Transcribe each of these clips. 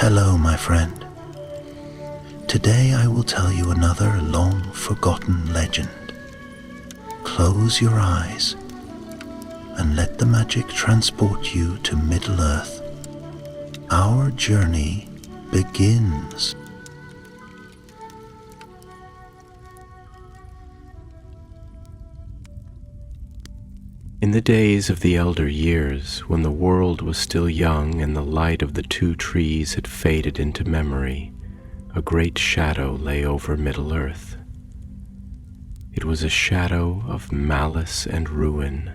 Hello, my friend. Today I will tell you another long-forgotten legend. Close your eyes and let the magic transport you to Middle-earth. Our journey begins. In the days of the elder years, when the world was still young and the light of the two trees had faded into memory, a great shadow lay over Middle-earth. It was a shadow of malice and ruin,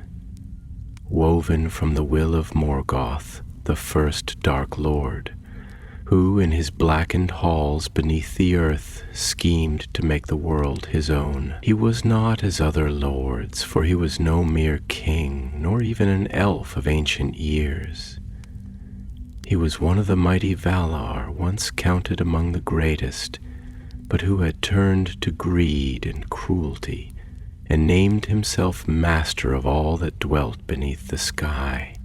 woven from the will of Morgoth, the first Dark Lord, who in his blackened halls beneath the earth schemed to make the world his own. He was not as other lords, for he was no mere king, nor even an elf of ancient years. He was one of the mighty Valar, once counted among the greatest, but who had turned to greed and cruelty, and named himself master of all that dwelt beneath the sky.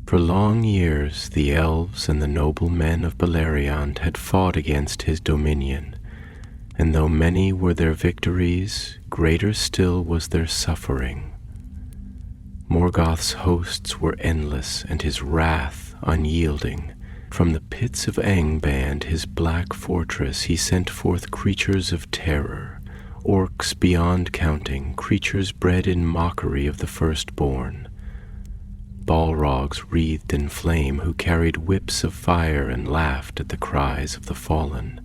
For long years the elves and the noble men of Beleriand had fought against his dominion, and though many were their victories, greater still was their suffering. Morgoth's hosts were endless and his wrath unyielding. From the pits of Angband, his black fortress, he sent forth creatures of terror, orcs beyond counting, creatures bred in mockery of the firstborn. Balrogs wreathed in flame, who carried whips of fire and laughed at the cries of the fallen.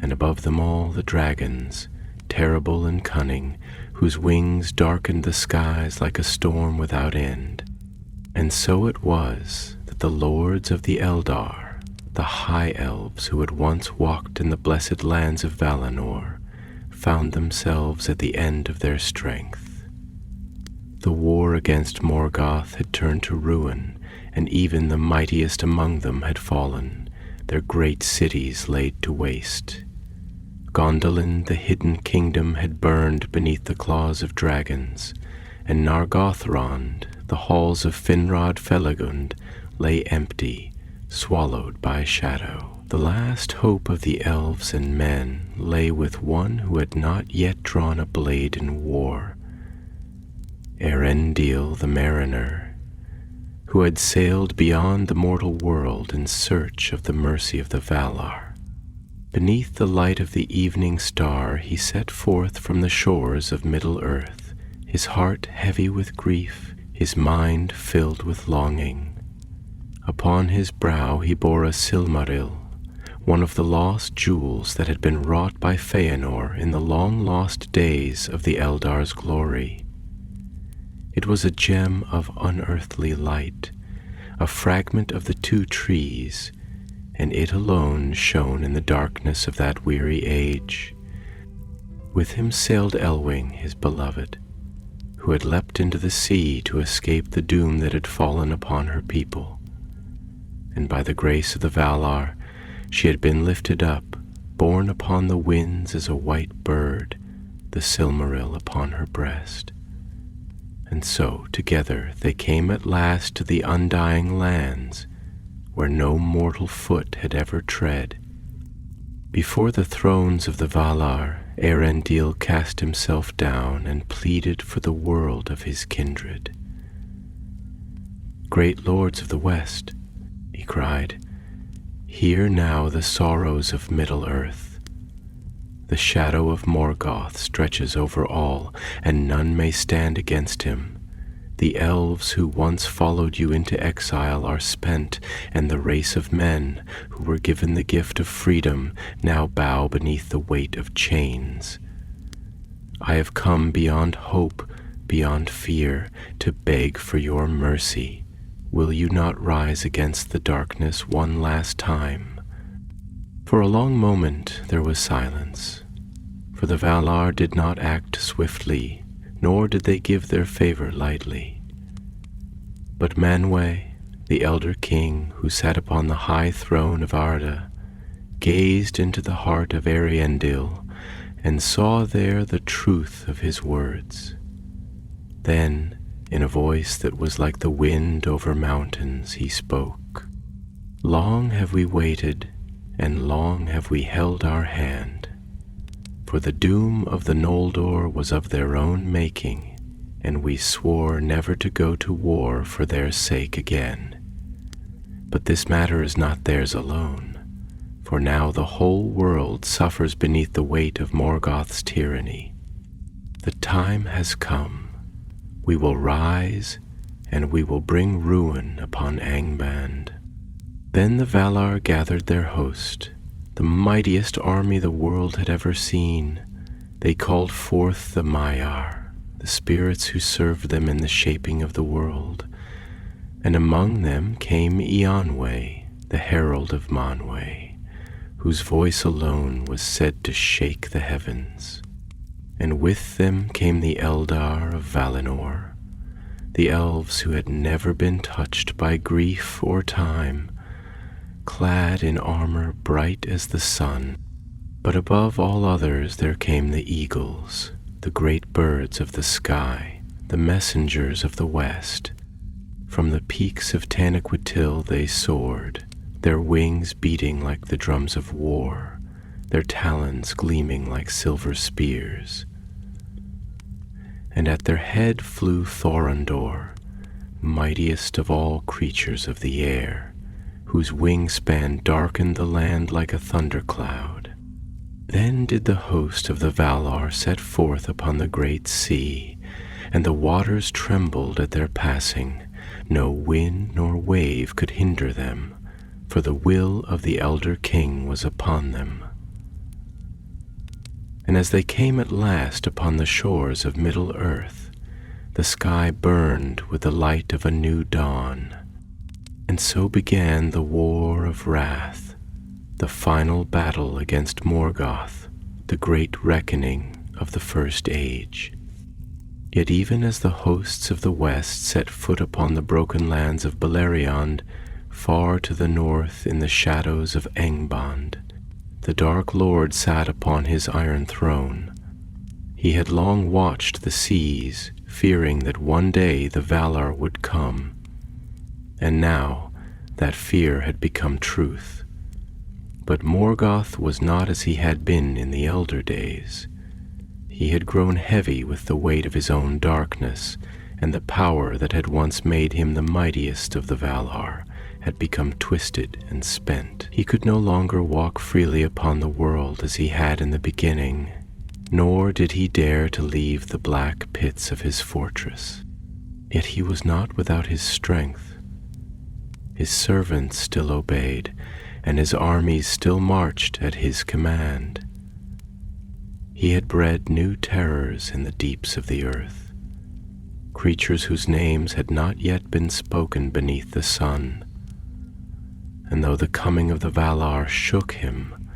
And above them all the dragons, terrible and cunning, whose wings darkened the skies like a storm without end. And so it was that the lords of the Eldar, the high elves who had once walked in the blessed lands of Valinor, found themselves at the end of their strength. The war against Morgoth had turned to ruin, and even the mightiest among them had fallen, their great cities laid to waste. Gondolin, the hidden kingdom, had burned beneath the claws of dragons, and Nargothrond, the halls of Finrod Felagund, lay empty, swallowed by shadow. The last hope of the elves and men lay with one who had not yet drawn a blade in war, Eärendil the mariner, who had sailed beyond the mortal world in search of the mercy of the Valar. Beneath the light of the evening star he set forth from the shores of Middle-earth, his heart heavy with grief, his mind filled with longing. Upon his brow he bore a Silmaril, one of the lost jewels that had been wrought by Feanor in the long-lost days of the Eldar's glory. It was a gem of unearthly light, a fragment of the two trees, and it alone shone in the darkness of that weary age. With him sailed Elwing, his beloved, who had leapt into the sea to escape the doom that had fallen upon her people. And by the grace of the Valar, she had been lifted up, borne upon the winds as a white bird, the Silmaril upon her breast. And so together they came at last to the undying lands, where no mortal foot had ever tread. Before the thrones of the Valar, Eärendil cast himself down and pleaded for the world of his kindred. "Great lords of the West," he cried, "hear now the sorrows of Middle-earth. The shadow of Morgoth stretches over all, and none may stand against him. The elves who once followed you into exile are spent, and the race of men, who were given the gift of freedom, now bow beneath the weight of chains. I have come beyond hope, beyond fear, to beg for your mercy. Will you not rise against the darkness one last time?" For a long moment there was silence, for the Valar did not act swiftly, nor did they give their favor lightly. But Manwë, the elder king who sat upon the high throne of Arda, gazed into the heart of Eärendil and saw there the truth of his words. Then, in a voice that was like the wind over mountains, he spoke. Long have we waited, and long have we held our hand, for the doom of the Noldor was of their own making, and we swore never to go to war for their sake again. But this matter is not theirs alone, for now the whole world suffers beneath the weight of Morgoth's tyranny. The time has come. We will rise, and we will bring ruin upon Angband. Then the Valar gathered their host, the mightiest army the world had ever seen. They called forth the Maiar, the spirits who served them in the shaping of the world, and among them came Eonwë, the herald of Manwë, whose voice alone was said to shake the heavens. And with them came the Eldar of Valinor, the elves who had never been touched by grief or time, clad in armor bright as the sun. But above all others there came the eagles, the great birds of the sky, the messengers of the west. From the peaks of Tanaquil they soared, their wings beating like the drums of war, their talons gleaming like silver spears. And at their head flew Thorondor, mightiest of all creatures of the air, whose wingspan darkened the land like a thundercloud. Then did the host of the Valar set forth upon the great sea, and the waters trembled at their passing. No wind nor wave could hinder them, for the will of the elder king was upon them. And as they came at last upon the shores of Middle-earth, the sky burned with the light of a new dawn. And so began the War of Wrath, the final battle against Morgoth, the great reckoning of the First Age. Yet even as the hosts of the west set foot upon the broken lands of Beleriand, far to the north in the shadows of Angband, the Dark Lord sat upon his iron throne. He had long watched the seas, fearing that one day the Valar would come. And now that fear had become truth. But Morgoth was not as he had been in the elder days. He had grown heavy with the weight of his own darkness, and the power that had once made him the mightiest of the Valar had become twisted and spent. He could no longer walk freely upon the world as he had in the beginning, nor did he dare to leave the black pits of his fortress. Yet he was not without his strength. His servants still obeyed, and his armies still marched at his command. He had bred new terrors in the deeps of the earth, creatures whose names had not yet been spoken beneath the sun. And though the coming of the Valar shook him,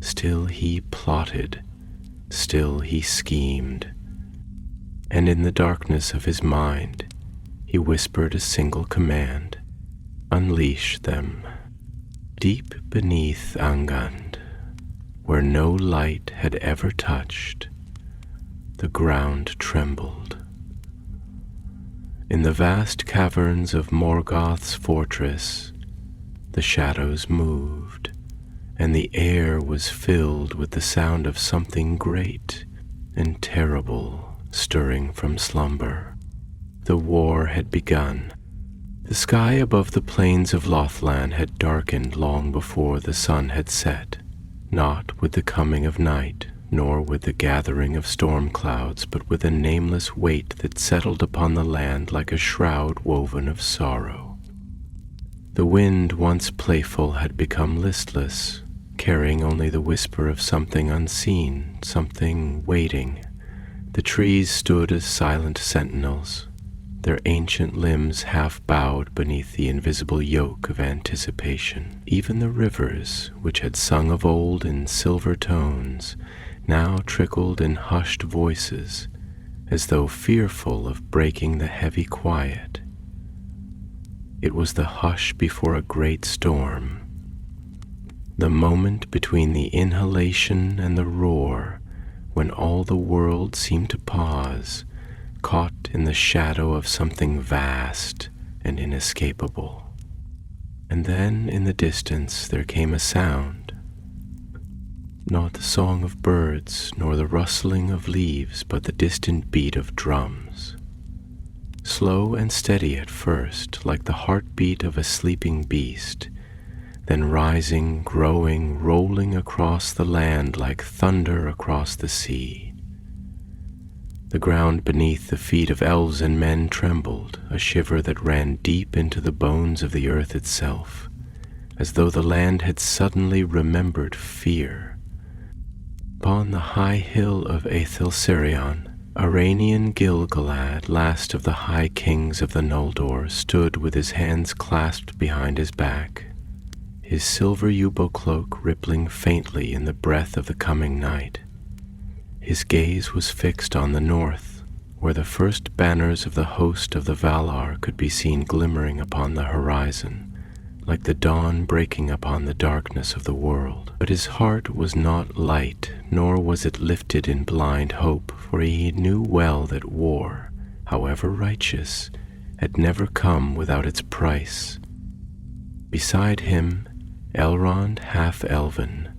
still he plotted, still he schemed, and in the darkness of his mind he whispered a single command: unleash them. Deep beneath Angand, where no light had ever touched, the ground trembled. In the vast caverns of Morgoth's fortress, the shadows moved, and the air was filled with the sound of something great and terrible stirring from slumber. The war had begun. The sky above the plains of Lothland had darkened long before the sun had set, not with the coming of night, nor with the gathering of storm clouds, but with a nameless weight that settled upon the land like a shroud woven of sorrow. The wind, once playful, had become listless, carrying only the whisper of something unseen, something waiting. The trees stood as silent sentinels, their ancient limbs half bowed beneath the invisible yoke of anticipation. Even the rivers, which had sung of old in silver tones, now trickled in hushed voices, as though fearful of breaking the heavy quiet. It was the hush before a great storm, the moment between the inhalation and the roar, when all the world seemed to pause, caught in the shadow of something vast and inescapable. And then in the distance there came a sound, not the song of birds nor the rustling of leaves, but the distant beat of drums. Slow and steady at first, like the heartbeat of a sleeping beast, then rising, growing, rolling across the land like thunder across the sea. The ground beneath the feet of elves and men trembled, a shiver that ran deep into the bones of the earth itself, as though the land had suddenly remembered fear. Upon the high hill of Silmarillion, Iranian Gil-galad, last of the high kings of the Noldor, stood with his hands clasped behind his back, his silver yubo cloak rippling faintly in the breath of the coming night. His gaze was fixed on the north, where the first banners of the host of the Valar could be seen glimmering upon the horizon, like the dawn breaking upon the darkness of the world. But his heart was not light, nor was it lifted in blind hope, for he knew well that war, however righteous, had never come without its price. Beside him, Elrond, half-elven,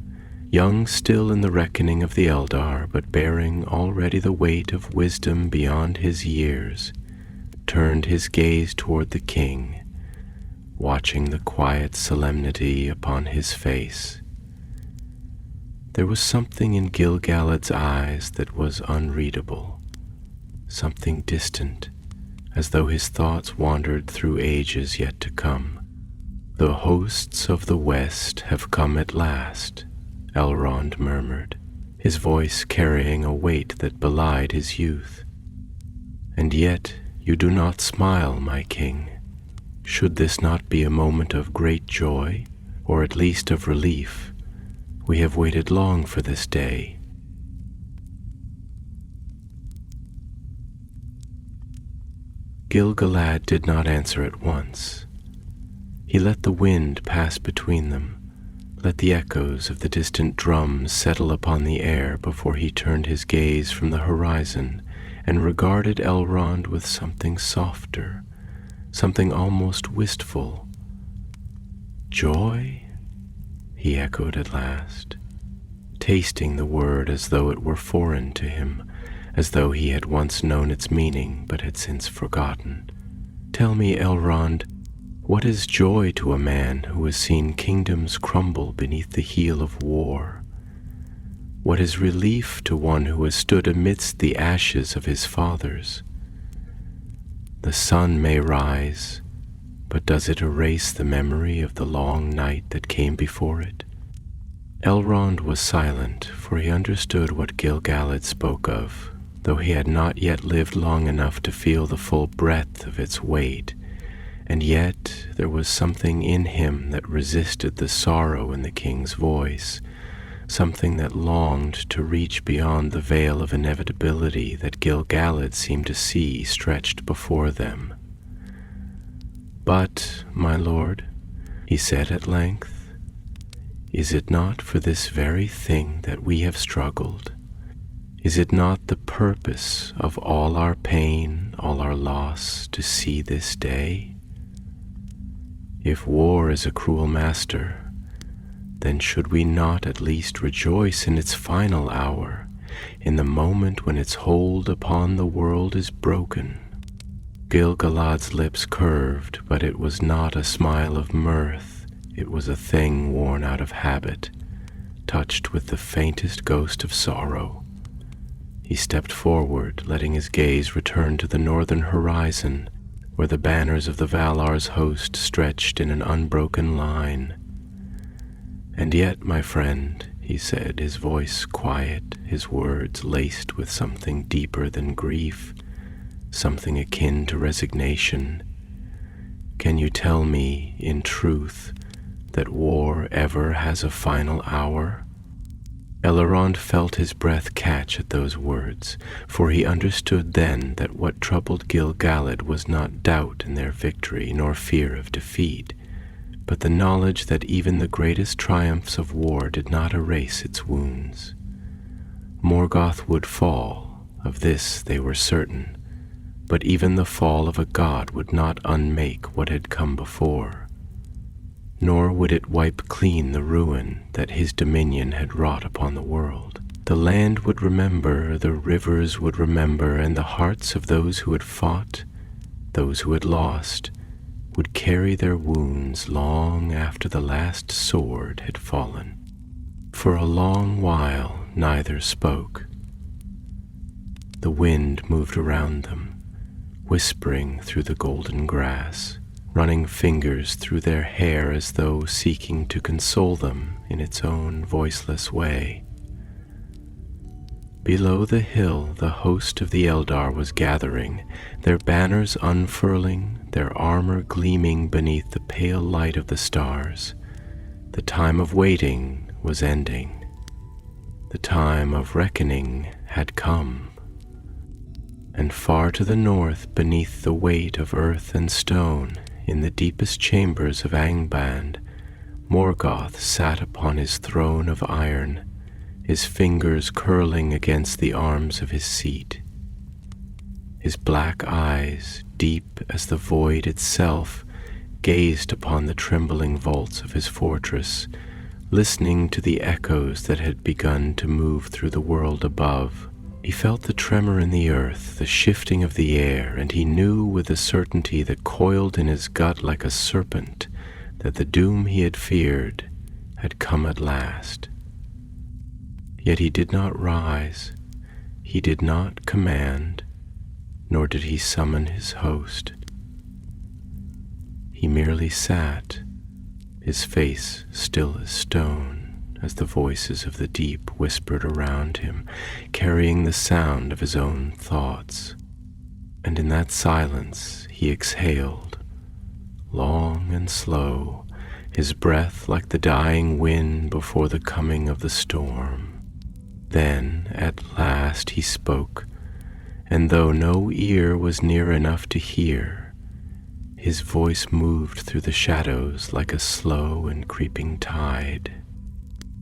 young still in the reckoning of the Eldar, but bearing already the weight of wisdom beyond his years, turned his gaze toward the king, watching the quiet solemnity upon his face. There was something in Gil-galad's eyes that was unreadable, something distant, as though his thoughts wandered through ages yet to come. "The hosts of the west have come at last," Elrond murmured, his voice carrying a weight that belied his youth. "And yet you do not smile, my king. Should this not be a moment of great joy, or at least of relief? We have waited long for this day." Gil-galad did not answer at once. He let the wind pass between them, let the echoes of the distant drums settle upon the air before he turned his gaze from the horizon and regarded Elrond with something softer, something almost wistful. "Joy?" he echoed at last, tasting the word as though it were foreign to him, as though he had once known its meaning but had since forgotten. "Tell me, Elrond, what is joy to a man who has seen kingdoms crumble beneath the heel of war? What is relief to one who has stood amidst the ashes of his fathers? The sun may rise, but does it erase the memory of the long night that came before it?" Elrond was silent, for he understood what Gil-galad spoke of, though he had not yet lived long enough to feel the full breadth of its weight. And yet there was something in him that resisted the sorrow in the king's voice, something that longed to reach beyond the veil of inevitability that Gil-galad seemed to see stretched before them. "But, my lord," he said at length, "is it not for this very thing that we have struggled? Is it not the purpose of all our pain, all our loss, to see this day? If war is a cruel master, then should we not at least rejoice in its final hour, in the moment when its hold upon the world is broken?" Gil-galad's lips curved, but it was not a smile of mirth. It was a thing worn out of habit, touched with the faintest ghost of sorrow. He stepped forward, letting his gaze return to the northern horizon, where the banners of the Valar's host stretched in an unbroken line. "And yet, my friend," he said, his voice quiet, his words laced with something deeper than grief, something akin to resignation, "can you tell me, in truth, that war ever has a final hour?" Elrond felt his breath catch at those words, for he understood then that what troubled Gil-galad was not doubt in their victory nor fear of defeat, but the knowledge that even the greatest triumphs of war did not erase its wounds. Morgoth would fall, of this they were certain, but even the fall of a god would not unmake what had come before. nor would it wipe clean the ruin that his dominion had wrought upon the world. The land would remember, the rivers would remember, and the hearts of those who had fought, those who had lost, would carry their wounds long after the last sword had fallen. For a long while neither spoke. The wind moved around them, whispering through the golden grass, running fingers through their hair as though seeking to console them in its own voiceless way. Below the hill the host of the Eldar was gathering, their banners unfurling, their armor gleaming beneath the pale light of the stars. The time of waiting was ending. The time of reckoning had come. And far to the north, beneath the weight of earth and stone, in the deepest chambers of Angband, Morgoth sat upon his throne of iron, his fingers curling against the arms of his seat. His black eyes, deep as the void itself, gazed upon the trembling vaults of his fortress, listening to the echoes that had begun to move through the world above. He felt the tremor in the earth, the shifting of the air, and he knew with a certainty that coiled in his gut like a serpent that the doom he had feared had come at last. Yet he did not rise, he did not command, nor did he summon his host. He merely sat, his face still as stone, as the voices of the deep whispered around him, carrying the sound of his own thoughts. And in that silence he exhaled, long and slow, his breath like the dying wind before the coming of the storm. Then, at last, he spoke, and though no ear was near enough to hear, his voice moved through the shadows like a slow and creeping tide.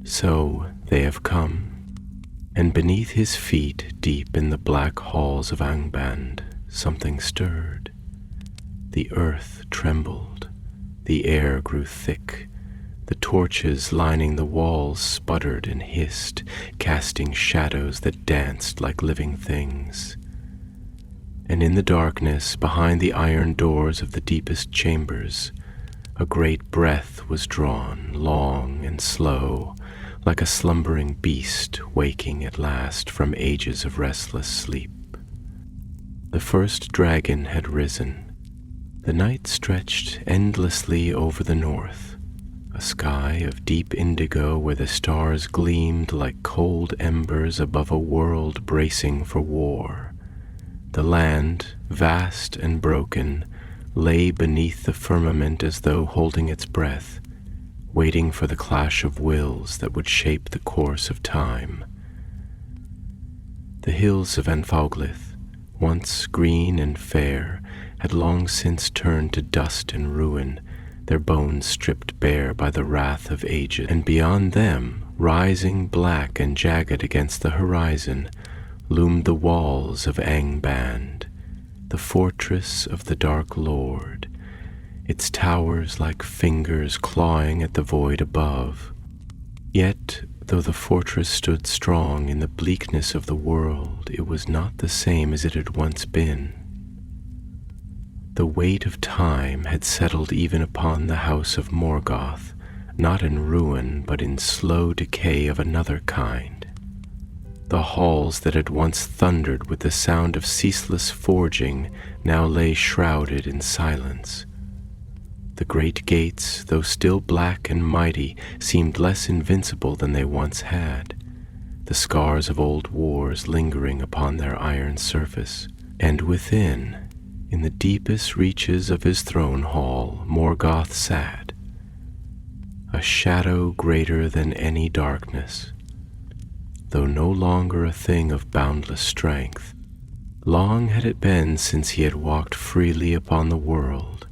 So they have come, and beneath his feet, deep in the black halls of Angband, something stirred. The earth trembled, the air grew thick, the torches lining the walls sputtered and hissed, casting shadows that danced like living things. And in the darkness, behind the iron doors of the deepest chambers, a great breath was drawn, long and slow, like a slumbering beast waking at last from ages of restless sleep. The first dragon had risen. The night stretched endlessly over the north, a sky of deep indigo where the stars gleamed like cold embers above a world bracing for war. The land, vast and broken, lay beneath the firmament as though holding its breath, waiting for the clash of wills that would shape the course of time. The hills of Anfauglith, once green and fair, had long since turned to dust and ruin, their bones stripped bare by the wrath of ages, and beyond them, rising black and jagged against the horizon, loomed the walls of Angband, the fortress of the Dark Lord, its towers like fingers clawing at the void above. Yet, though the fortress stood strong in the bleakness of the world, it was not the same as it had once been. The weight of time had settled even upon the house of Morgoth, not in ruin, but in slow decay of another kind. The halls that had once thundered with the sound of ceaseless forging now lay shrouded in silence. The great gates, though still black and mighty, seemed less invincible than they once had, the scars of old wars lingering upon their iron surface. And within, in the deepest reaches of his throne hall, Morgoth sat, a shadow greater than any darkness, though no longer a thing of boundless strength. Long had it been since he had walked freely upon the world,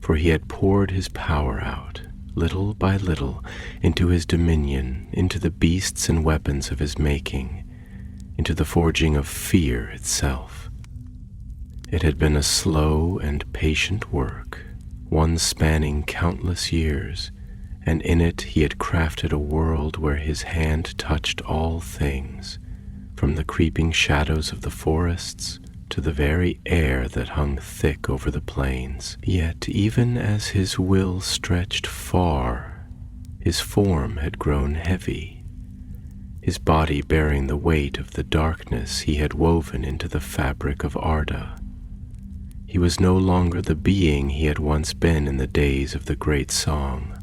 for he had poured his power out, little by little, into his dominion, into the beasts and weapons of his making, into the forging of fear itself. It had been a slow and patient work, one spanning countless years, and in it he had crafted a world where his hand touched all things, from the creeping shadows of the forests to the very air that hung thick over the plains. Yet even as his will stretched far, his form had grown heavy, his body bearing the weight of the darkness he had woven into the fabric of Arda. He was no longer the being he had once been in the days of the great song,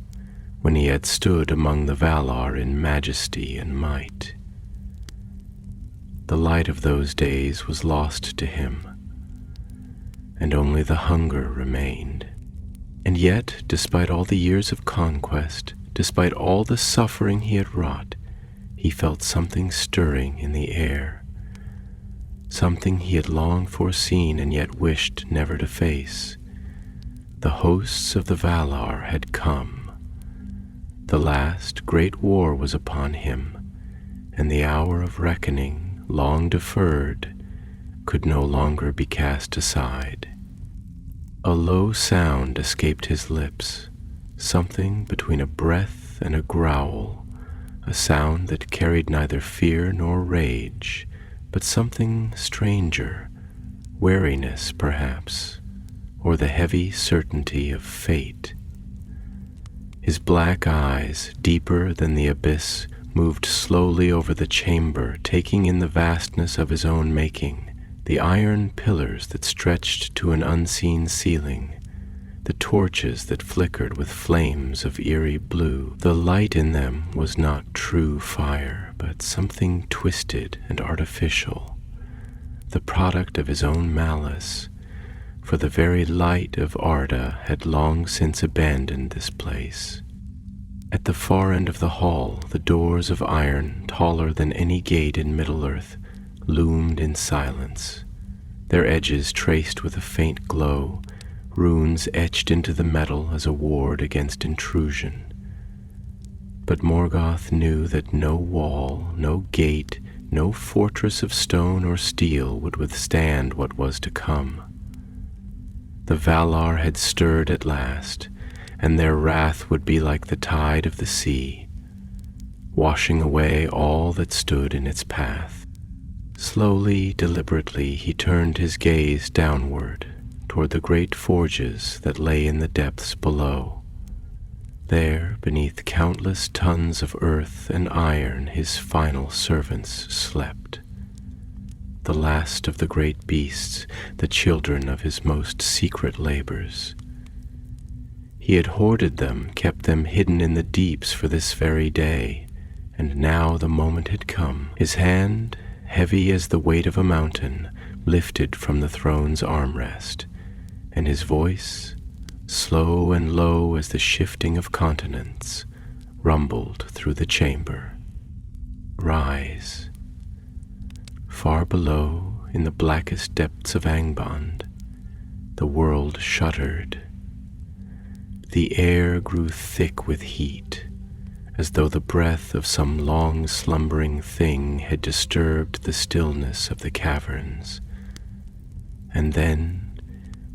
when he had stood among the Valar in majesty and might. The light of those days was lost to him, and only the hunger remained. And yet, despite all the years of conquest, despite all the suffering he had wrought, he felt something stirring in the air, something he had long foreseen and yet wished never to face. The hosts of the Valar had come. The last great war was upon him, and the hour of reckoning, long deferred, could no longer be cast aside. A low sound escaped his lips, something between a breath and a growl, a sound that carried neither fear nor rage, but something stranger, wariness perhaps, or the heavy certainty of fate. His black eyes, deeper than the abyss, moved slowly over the chamber, taking in the vastness of his own making, the iron pillars that stretched to an unseen ceiling, the torches that flickered with flames of eerie blue. The light in them was not true fire, but something twisted and artificial, the product of his own malice, for the very light of Arda had long since abandoned this place. At the far end of the hall, the doors of iron, taller than any gate in Middle-earth, loomed in silence, their edges traced with a faint glow, runes etched into the metal as a ward against intrusion. But Morgoth knew that no wall, no gate, no fortress of stone or steel would withstand what was to come. The Valar had stirred at last, and their wrath would be like the tide of the sea, washing away all that stood in its path. Slowly, deliberately, he turned his gaze downward, toward the great forges that lay in the depths below. There, beneath countless tons of earth and iron, his final servants slept. The last of the great beasts, the children of his most secret labors. He had hoarded them, kept them hidden in the deeps for this very day, and now the moment had come. His hand, heavy as the weight of a mountain, lifted from the throne's armrest, and his voice, slow and low as the shifting of continents, rumbled through the chamber. Rise. Far below, in the blackest depths of Angband, the world shuddered. The air grew thick with heat, as though the breath of some long slumbering thing had disturbed the stillness of the caverns. And then,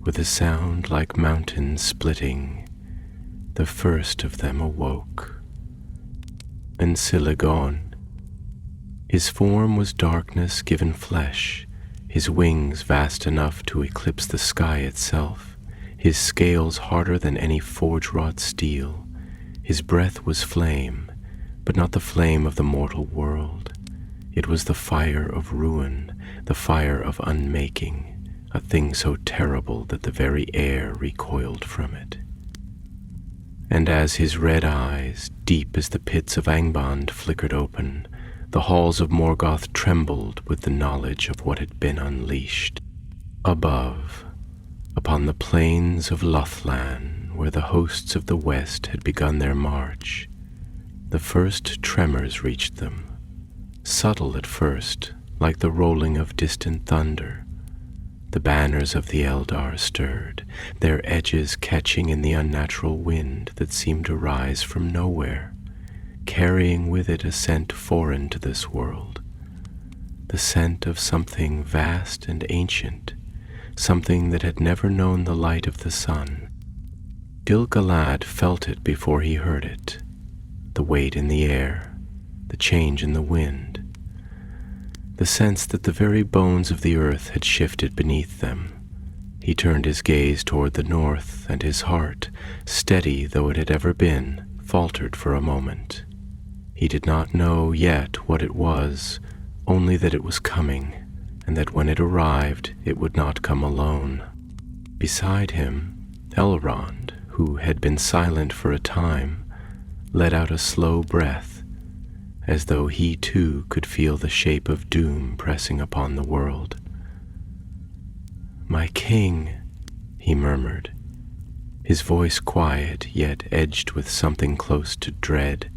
with a sound like mountains splitting, the first of them awoke. Silmarillion. His form was darkness given flesh, his wings vast enough to eclipse the sky itself, his scales harder than any forge-wrought steel. His breath was flame, but not the flame of the mortal world. It was the fire of ruin, the fire of unmaking, a thing so terrible that the very air recoiled from it. And as his red eyes, deep as the pits of Angband, flickered open, the halls of Morgoth trembled with the knowledge of what had been unleashed. Above, upon the plains of Lothlan, where the hosts of the west had begun their march, the first tremors reached them, subtle at first, like the rolling of distant thunder. The banners of the Eldar stirred, their edges catching in the unnatural wind that seemed to rise from nowhere, carrying with it a scent foreign to this world, the scent of something vast and ancient, something that had never known the light of the sun. Gil-galad felt it before he heard it, the weight in the air, the change in the wind, the sense that the very bones of the earth had shifted beneath them. He turned his gaze toward the north, and his heart, steady though it had ever been, faltered for a moment. He did not know yet what it was, only that it was coming, and that when it arrived, it would not come alone. Beside him, Elrond, who had been silent for a time, let out a slow breath, as though he too could feel the shape of doom pressing upon the world. "My king," he murmured, his voice quiet yet edged with something close to dread.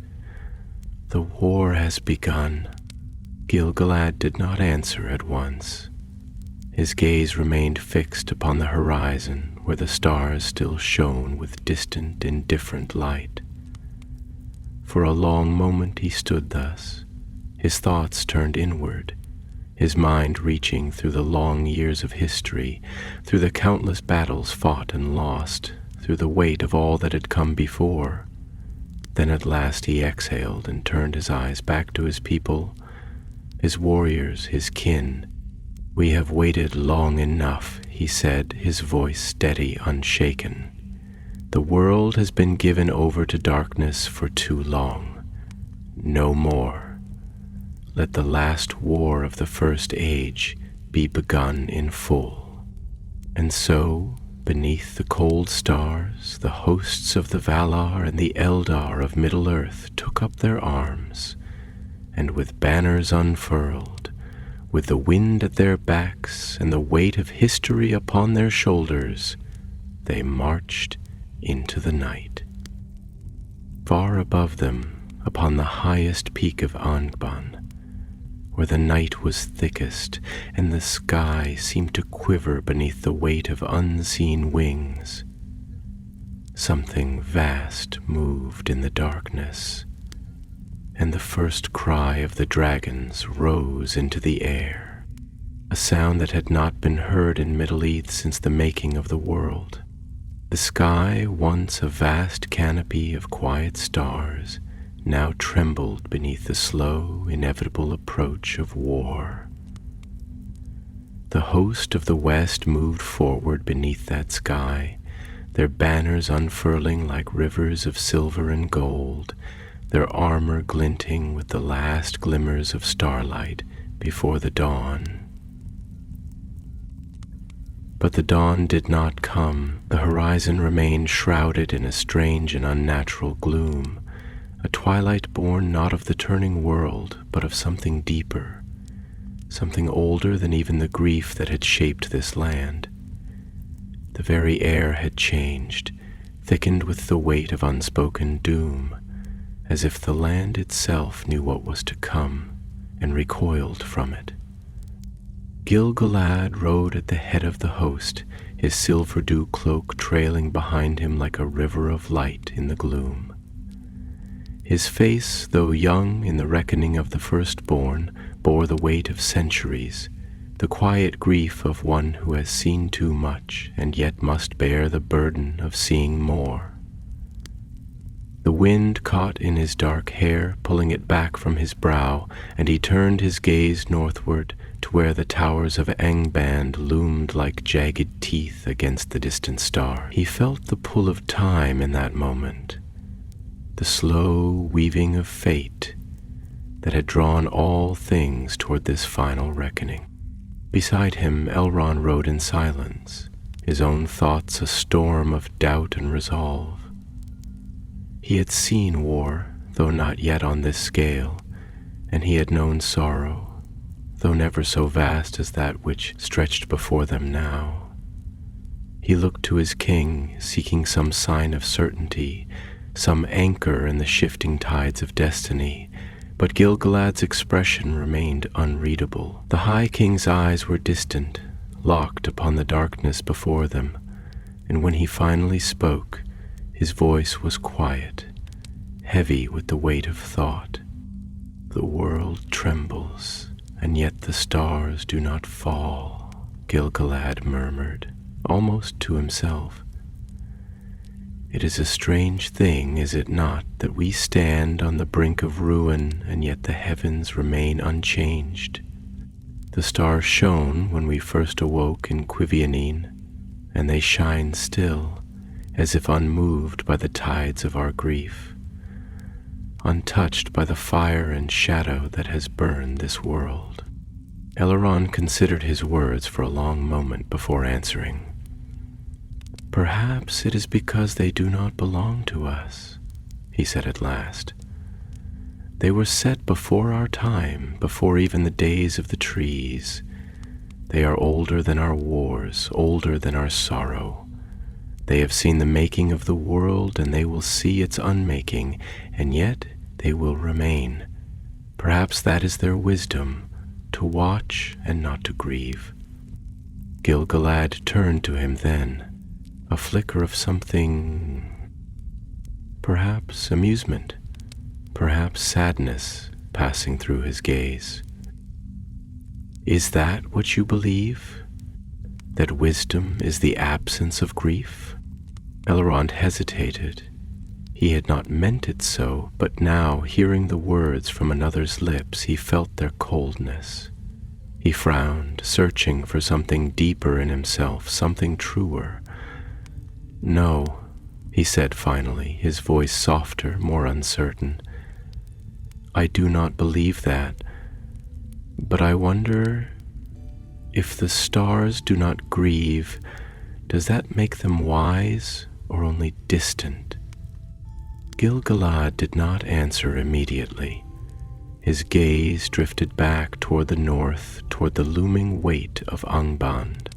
"The war has begun." Gil-galad did not answer at once. His gaze remained fixed upon the horizon where the stars still shone with distant, indifferent light. For a long moment he stood thus, his thoughts turned inward, his mind reaching through the long years of history, through the countless battles fought and lost, through the weight of all that had come before. Then at last he exhaled and turned his eyes back to his people, his warriors, his kin. "We have waited long enough," he said, his voice steady, unshaken. "The world has been given over to darkness for too long. No more. Let the last war of the First Age be begun in full." And so, beneath the cold stars, the hosts of the Valar and the Eldar of Middle-earth took up their arms, and with banners unfurled, with the wind at their backs and the weight of history upon their shoulders, they marched into the night. Far above them, upon the highest peak of Angband, where the night was thickest and the sky seemed to quiver beneath the weight of unseen wings, something vast moved in the darkness, and the first cry of the dragons rose into the air, a sound that had not been heard in Middle-earth since the making of the world. The sky, once a vast canopy of quiet stars, now trembled beneath the slow, inevitable approach of war. The host of the west moved forward beneath that sky, their banners unfurling like rivers of silver and gold, their armor glinting with the last glimmers of starlight before the dawn. But the dawn did not come. The horizon remained shrouded in a strange and unnatural gloom, a twilight born not of the turning world, but of something deeper, something older than even the grief that had shaped this land. The very air had changed, thickened with the weight of unspoken doom, as if the land itself knew what was to come and recoiled from it. Gil-galad rode at the head of the host, his silver dew cloak trailing behind him like a river of light in the gloom. His face, though young in the reckoning of the firstborn, bore the weight of centuries, the quiet grief of one who has seen too much and yet must bear the burden of seeing more. The wind caught in his dark hair, pulling it back from his brow, and he turned his gaze northward to where the towers of Angband loomed like jagged teeth against the distant star. He felt the pull of time in that moment, the slow weaving of fate that had drawn all things toward this final reckoning. Beside him, Elrond rode in silence, his own thoughts a storm of doubt and resolve. He had seen war, though not yet on this scale, and he had known sorrow, though never so vast as that which stretched before them now. He looked to his king, seeking some sign of certainty, some anchor in the shifting tides of destiny, but Gil-galad's expression remained unreadable. The High King's eyes were distant, locked upon the darkness before them, and when he finally spoke, his voice was quiet, heavy with the weight of thought. "The world trembles, and yet the stars do not fall," Gil-galad murmured, almost to himself. It is a strange thing, is it not, that we stand on the brink of ruin, and yet the heavens remain unchanged. The stars shone when we first awoke in Quivionine, and they shine still, as if unmoved by the tides of our grief, untouched by the fire and shadow that has burned this world. Elrond considered his words for a long moment before answering. "Perhaps it is because they do not belong to us," he said at last. "They were set before our time, before even the days of the trees. They are older than our wars, older than our sorrow. They have seen the making of the world, and they will see its unmaking, and yet they will remain. Perhaps that is their wisdom, to watch and not to grieve." Gil-galad turned to him then, a flicker of something, perhaps amusement, perhaps sadness, passing through his gaze. "Is that what you believe? That wisdom is the absence of grief?" Elrond hesitated. He had not meant it so, but now, hearing the words from another's lips, he felt their coldness. He frowned, searching for something deeper in himself, something truer. "No," he said finally, his voice softer, more uncertain. "I do not believe that, but I wonder, if the stars do not grieve, does that make them wise or only distant?" Gil-galad did not answer immediately. His gaze drifted back toward the north, toward the looming weight of Angband,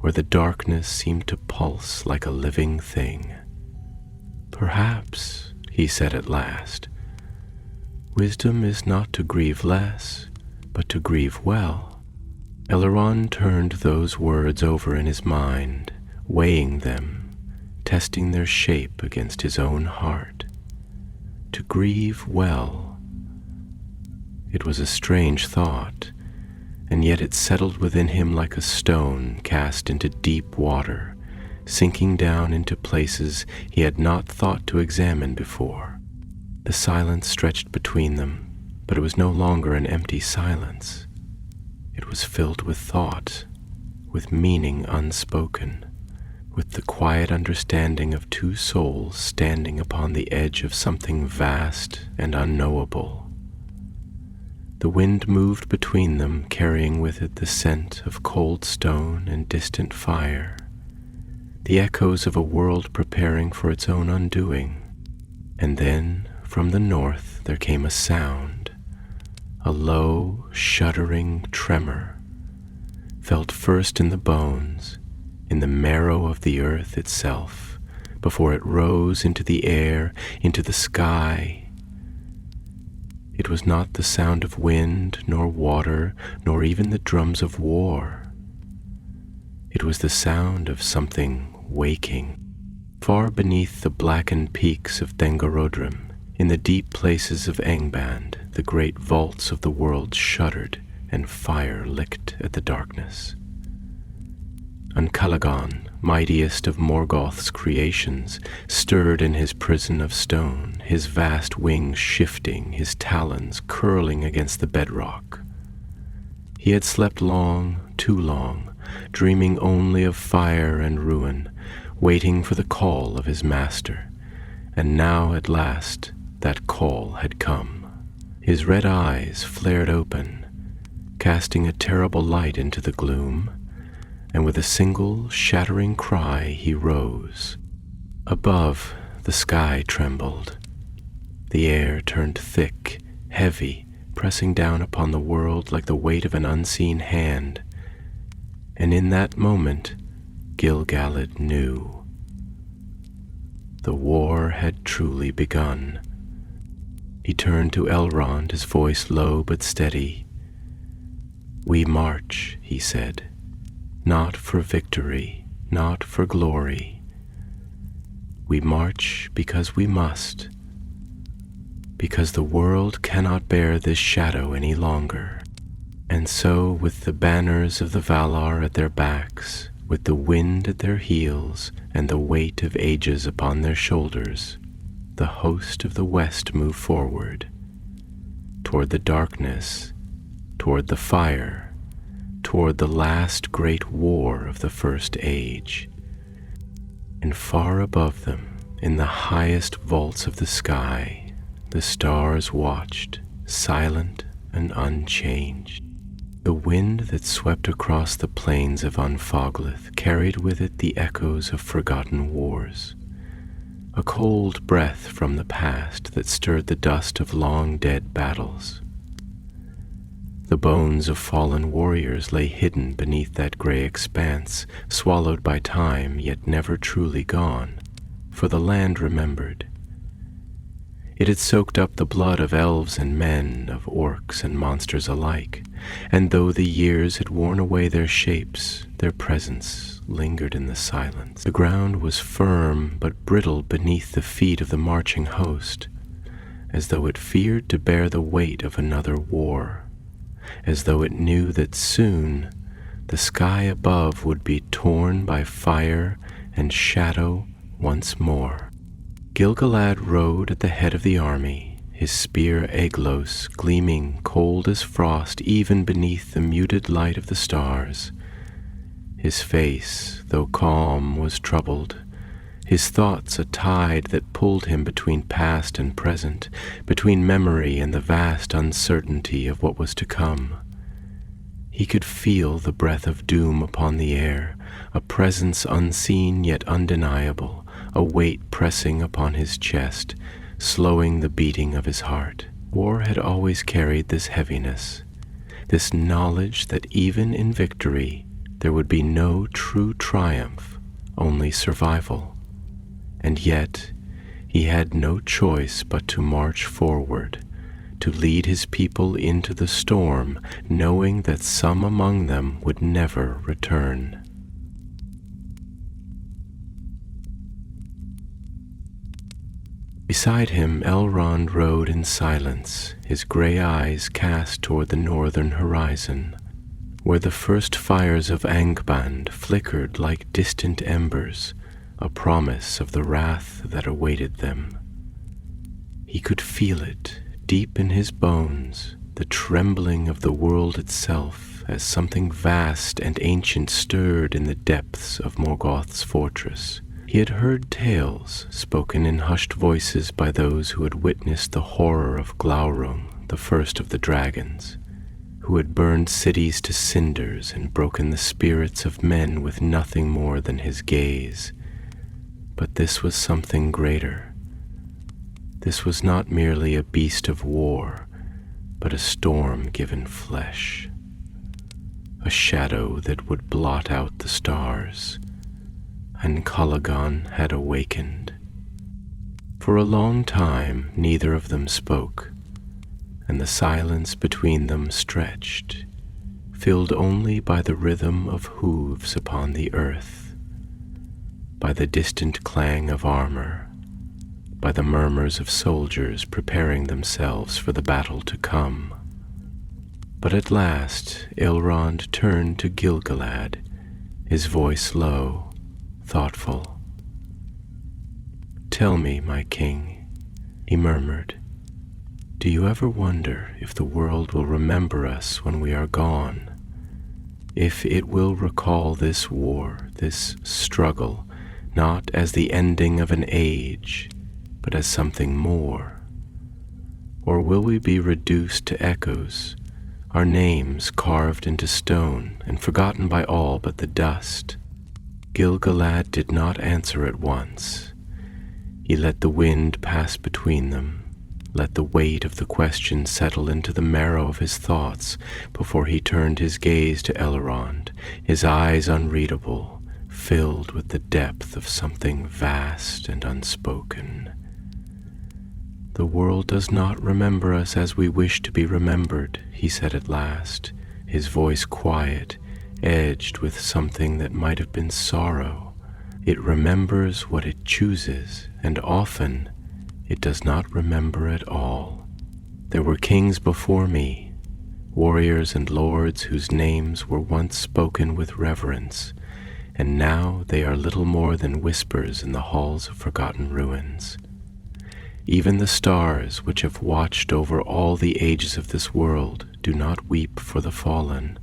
where the darkness seemed to pulse like a living thing. "Perhaps," he said at last, "wisdom is not to grieve less, but to grieve well." Elrond turned those words over in his mind, weighing them, testing their shape against his own heart. To grieve well. It was a strange thought, and yet it settled within him like a stone cast into deep water, sinking down into places he had not thought to examine before. The silence stretched between them, but it was no longer an empty silence. It was filled with thought, with meaning unspoken, with the quiet understanding of two souls standing upon the edge of something vast and unknowable. The wind moved between them, carrying with it the scent of cold stone and distant fire, the echoes of a world preparing for its own undoing. And then, from the north, there came a sound, a low, shuddering tremor, felt first in the bones, in the marrow of the earth itself, before it rose into the air, into the sky. It was not the sound of wind, nor water, nor even the drums of war. It was the sound of something waking. Far beneath the blackened peaks of Dengarodrim, in the deep places of Angband, the great vaults of the world shuddered, and fire licked at the darkness. Uncalagon, mightiest of Morgoth's creations, stirred in his prison of stone, his vast wings shifting, his talons curling against the bedrock. He had slept long, too long, dreaming only of fire and ruin, waiting for the call of his master, and now at last that call had come. His red eyes flared open, casting a terrible light into the gloom, and with a single shattering cry he rose. Above, the sky trembled. The air turned thick, heavy, pressing down upon the world like the weight of an unseen hand. And in that moment, Gil-galad knew. The war had truly begun. He turned to Elrond, his voice low but steady. "We march," he said, "not for victory, not for glory. We march because we must, because the world cannot bear this shadow any longer. And so, with the banners of the Valar at their backs, With the wind at their heels and the weight of ages upon their shoulders, the host of the west moved forward, toward the darkness, toward the fire, toward the last great war of the first age. And far above them, in the highest vaults of the sky, the stars watched, silent and unchanged. The wind that swept across the plains of Unfoglith carried with it the echoes of forgotten wars, a cold breath from the past that stirred the dust of long-dead battles. The bones of fallen warriors lay hidden beneath that gray expanse, swallowed by time yet never truly gone, for the land remembered. It had soaked up the blood of elves and men, of orcs and monsters alike, and though the years had worn away their shapes, their presence lingered in the silence. The ground was firm but brittle beneath the feet of the marching host, as though it feared to bear the weight of another war, as though it knew that soon the sky above would be torn by fire and shadow once more. Gil-galad rode at the head of the army, his spear Aeglos gleaming cold as frost even beneath the muted light of the stars. His face, though calm, was troubled, his thoughts a tide that pulled him between past and present, between memory and the vast uncertainty of what was to come. He could feel the breath of doom upon the air, a presence unseen yet undeniable, a weight pressing upon his chest, slowing the beating of his heart. War had always carried this heaviness, this knowledge that even in victory there would be no true triumph, only survival. And yet he had no choice but to march forward, to lead his people into the storm, knowing that some among them would never return. Beside him, Elrond rode in silence, his gray eyes cast toward the northern horizon, where the first fires of Angband flickered like distant embers, a promise of the wrath that awaited them. He could feel it deep in his bones, the trembling of the world itself, as something vast and ancient stirred in the depths of Morgoth's fortress. He had heard tales spoken in hushed voices by those who had witnessed the horror of Glaurung, the first of the dragons, who had burned cities to cinders and broken the spirits of men with nothing more than his gaze. But this was something greater. This was not merely a beast of war, but a storm given flesh, a shadow that would blot out the stars. And Calagon had awakened. For a long time neither of them spoke, and the silence between them stretched, filled only by the rhythm of hooves upon the earth, by the distant clang of armor, by the murmurs of soldiers preparing themselves for the battle to come. But at last Elrond turned to Gil-galad, his voice low, thoughtful. "Tell me, my king," he murmured, "do you ever wonder if the world will remember us when we are gone? If it will recall this war, this struggle, not as the ending of an age, but as something more? Or will we be reduced to echoes, our names carved into stone and forgotten by all but the dust?" Gil-galad did not answer at once. He let the wind pass between them, let the weight of the question settle into the marrow of his thoughts before he turned his gaze to Elrond, his eyes unreadable, filled with the depth of something vast and unspoken. "The world does not remember us as we wish to be remembered," he said at last, his voice quiet, edged with something that might have been sorrow. "It remembers what it chooses, and often it does not remember at all. There were kings before me, warriors and lords whose names were once spoken with reverence, and now they are little more than whispers in the halls of forgotten ruins. Even the stars, which have watched over all the ages of this world, do not weep for the fallen.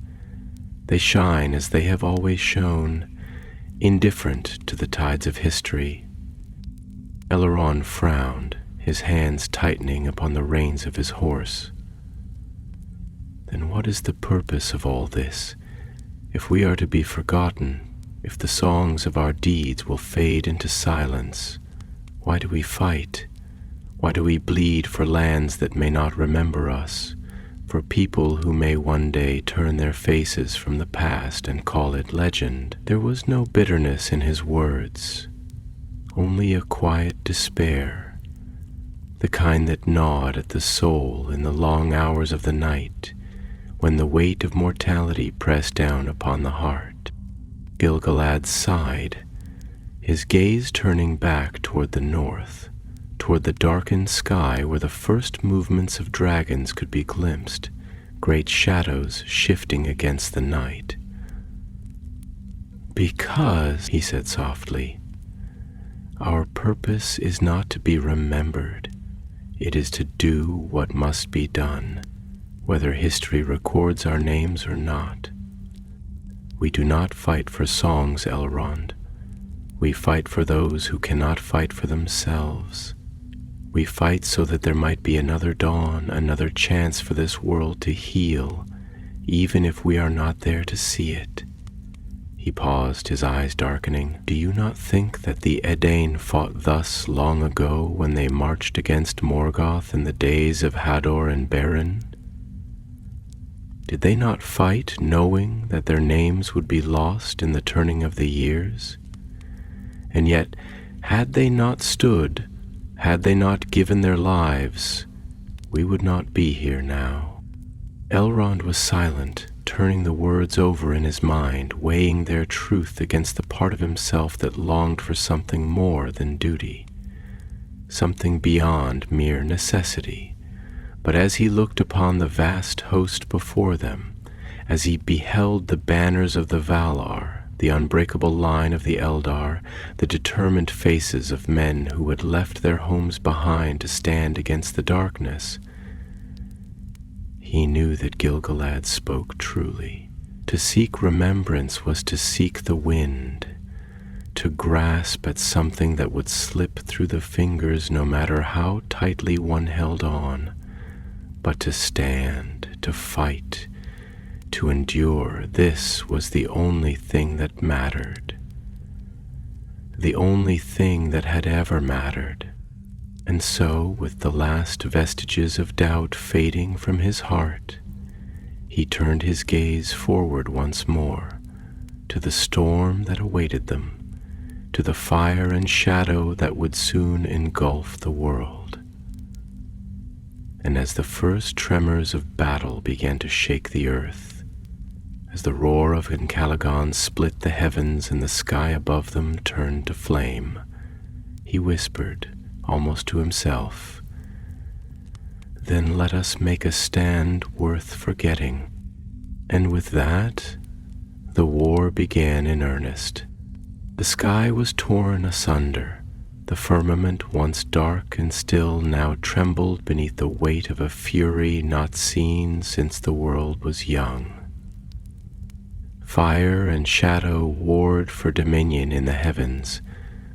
They shine as they have always shone, indifferent to the tides of history. Elrond frowned, his hands tightening upon the reins of his horse. Then what is the purpose of all this? If we are to be forgotten, if the songs of our deeds will fade into silence, why do we fight? Why do we bleed for lands that may not remember us, for people who may one day turn their faces from the past and call it legend? There was no bitterness in his words, only a quiet despair, the kind that gnawed at the soul in the long hours of the night, when the weight of mortality pressed down upon the heart. Gil-galad sighed, his gaze turning back toward the north, toward the darkened sky where the first movements of dragons could be glimpsed, great shadows shifting against the night. "Because," he said softly, "our purpose is not to be remembered. It is to do what must be done, whether history records our names or not. We do not fight for songs, Elrond. We fight for those who cannot fight for themselves. We fight so that there might be another dawn, another chance for this world to heal, even if we are not there to see it." He paused, his eyes darkening. "Do you not think that the Edain fought thus long ago when they marched against Morgoth in the days of Hador and Beren? Did they not fight knowing that their names would be lost in the turning of the years? And yet, had they not stood, had they not given their lives, we would not be here now." Elrond was silent, turning the words over in his mind, weighing their truth against the part of himself that longed for something more than duty, something beyond mere necessity. But as he looked upon the vast host before them, as he beheld the banners of the Valar, the unbreakable line of the Eldar, the determined faces of men who had left their homes behind to stand against the darkness, he knew that Gil-galad spoke truly. To seek remembrance was to seek the wind, to grasp at something that would slip through the fingers no matter how tightly one held on, but to stand, to fight, to endure. This was the only thing that mattered, the only thing that had ever mattered. And so, with the last vestiges of doubt fading from his heart, he turned his gaze forward once more, to the storm that awaited them, to the fire and shadow that would soon engulf the world. And as the first tremors of battle began to shake the earth, as the roar of Encalagon split the heavens and the sky above them turned to flame, he whispered, almost to himself, "Then let us make a stand worth forgetting." And with that, the war began in earnest. The sky was torn asunder. The firmament, once dark and still, now trembled beneath the weight of a fury not seen since the world was young. Fire and shadow warred for dominion in the heavens,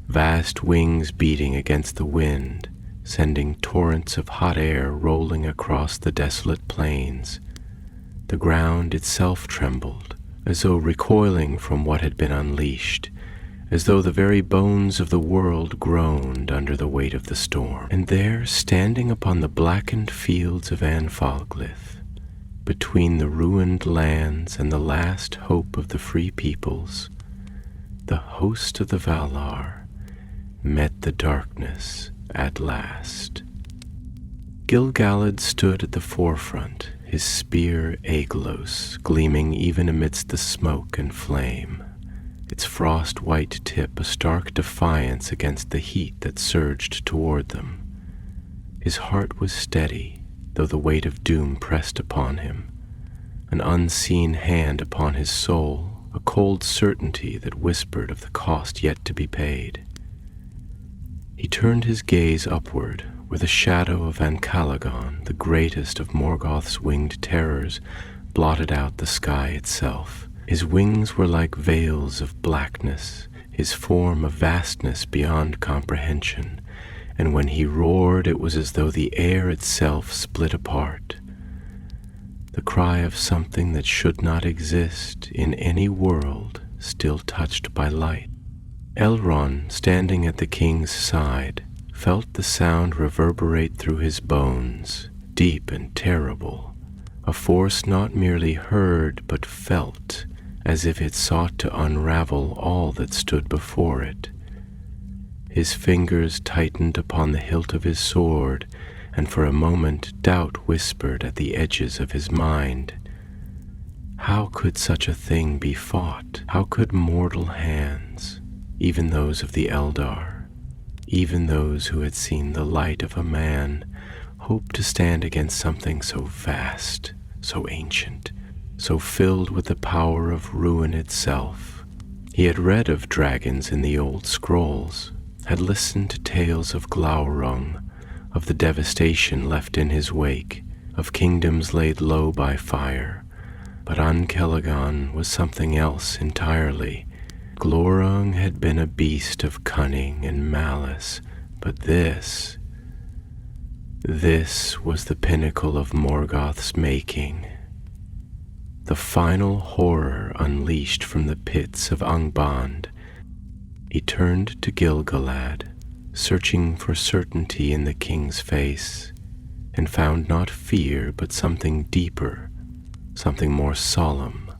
vast wings beating against the wind, sending torrents of hot air rolling across the desolate plains. The ground itself trembled, as though recoiling from what had been unleashed, as though the very bones of the world groaned under the weight of the storm. And there, standing upon the blackened fields of Anfalglith, between the ruined lands and the last hope of the free peoples, the host of the Valar met the darkness at last. Gil-galad stood at the forefront, his spear Aeglos gleaming even amidst the smoke and flame, its frost-white tip a stark defiance against the heat that surged toward them. His heart was steady, though the weight of doom pressed upon him, an unseen hand upon his soul, a cold certainty that whispered of the cost yet to be paid. He turned his gaze upward, where the shadow of Ancalagon, the greatest of Morgoth's winged terrors, blotted out the sky itself. His wings were like veils of blackness, his form a vastness beyond comprehension, and when he roared it was as though the air itself split apart. The cry of something that should not exist in any world still touched by light. Elrond, standing at the king's side, felt the sound reverberate through his bones, deep and terrible, a force not merely heard but felt, as if it sought to unravel all that stood before it. His fingers tightened upon the hilt of his sword, and for a moment doubt whispered at the edges of his mind. How could such a thing be fought? How could mortal hands, even those of the Eldar, even those who had seen the light of a man, hope to stand against something so vast, so ancient, so filled with the power of ruin itself? He had read of dragons in the old scrolls, had listened to tales of Glaurung, of the devastation left in his wake, of kingdoms laid low by fire, but Ancalagon was something else entirely. Glaurung had been a beast of cunning and malice, but this was the pinnacle of Morgoth's making, the final horror unleashed from the pits of Angband. He turned to Gil-galad, searching for certainty in the king's face, and found not fear but something deeper, something more solemn.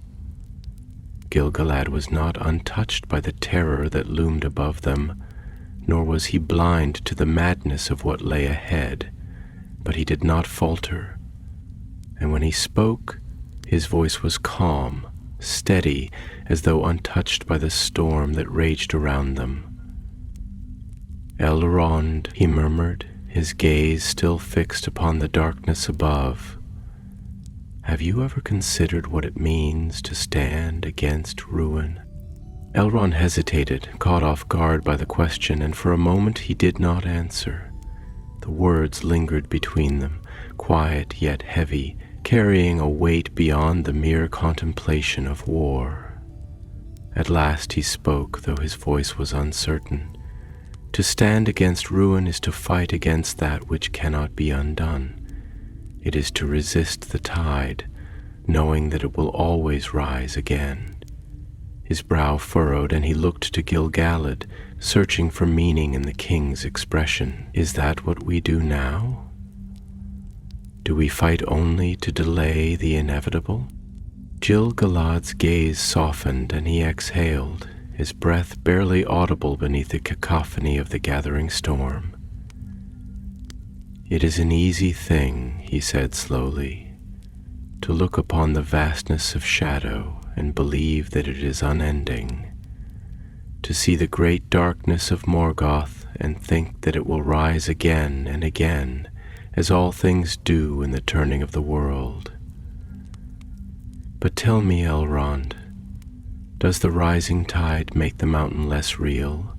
Gil-galad was not untouched by the terror that loomed above them, nor was he blind to the madness of what lay ahead, but he did not falter, and when he spoke, his voice was calm, steady, as though untouched by the storm that raged around them. "Elrond," he murmured, his gaze still fixed upon the darkness above, "have you ever considered what it means to stand against ruin?" Elrond hesitated, caught off guard by the question, and for a moment he did not answer. The words lingered between them, quiet yet heavy, carrying a weight beyond the mere contemplation of war. At last he spoke, though his voice was uncertain. "To stand against ruin is to fight against that which cannot be undone. It is to resist the tide, knowing that it will always rise again." His brow furrowed, and he looked to Gil-galad, searching for meaning in the king's expression. "Is that what we do now? Do we fight only to delay the inevitable?" Gil-galad's gaze softened, and he exhaled, his breath barely audible beneath the cacophony of the gathering storm. "It is an easy thing," he said slowly, "to look upon the vastness of shadow and believe that it is unending, to see the great darkness of Morgoth and think that it will rise again and again, as all things do in the turning of the world. But tell me, Elrond, does the rising tide make the mountain less real?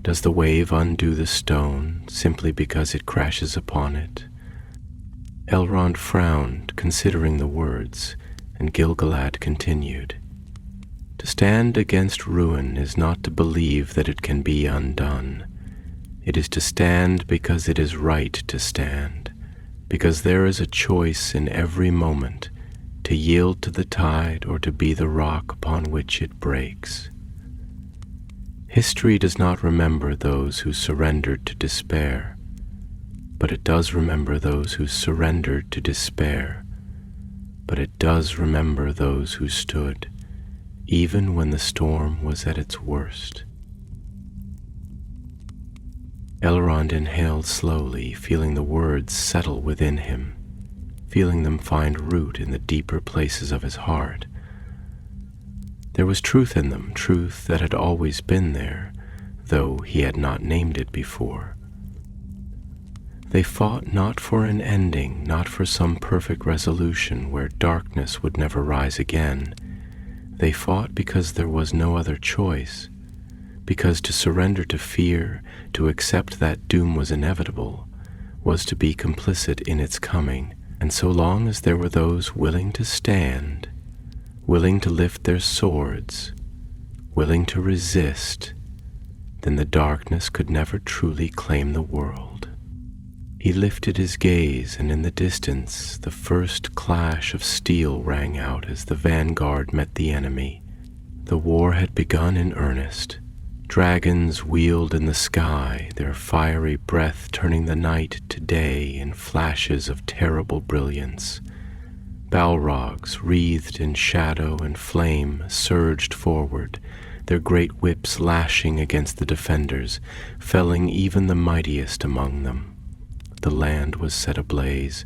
Does the wave undo the stone simply because it crashes upon it?" Elrond frowned, considering the words, and Gil-galad continued. "To stand against ruin is not to believe that it can be undone. It is to stand because it is right to stand, because there is a choice in every moment to yield to the tide or to be the rock upon which it breaks. History does not remember those who surrendered to despair, but it does remember those who surrendered to despair, but it does remember those who stood, even when the storm was at its worst." Elrond inhaled slowly, feeling the words settle within him, feeling them find root in the deeper places of his heart. There was truth in them, truth that had always been there, though he had not named it before. They fought not for an ending, not for some perfect resolution where darkness would never rise again. They fought because there was no other choice, because to surrender to fear, to accept that doom was inevitable, was to be complicit in its coming. And so long as there were those willing to stand, willing to lift their swords, willing to resist, then the darkness could never truly claim the world. He lifted his gaze, and in the distance the first clash of steel rang out as the vanguard met the enemy. The war had begun in earnest. Dragons wheeled in the sky, their fiery breath turning the night to day in flashes of terrible brilliance. Balrogs, wreathed in shadow and flame, surged forward, their great whips lashing against the defenders, felling even the mightiest among them. The land was set ablaze,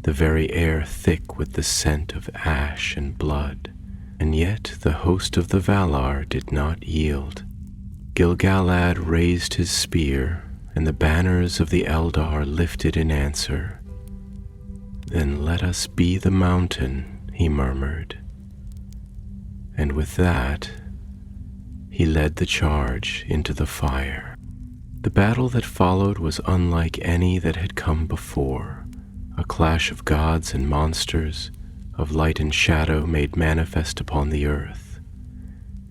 the very air thick with the scent of ash and blood. And yet the host of the Valar did not yield. Gil-galad raised his spear, and the banners of the Eldar lifted in answer. "Then let us be the mountain," he murmured. And with that, he led the charge into the fire. The battle that followed was unlike any that had come before, a clash of gods and monsters, of light and shadow made manifest upon the earth.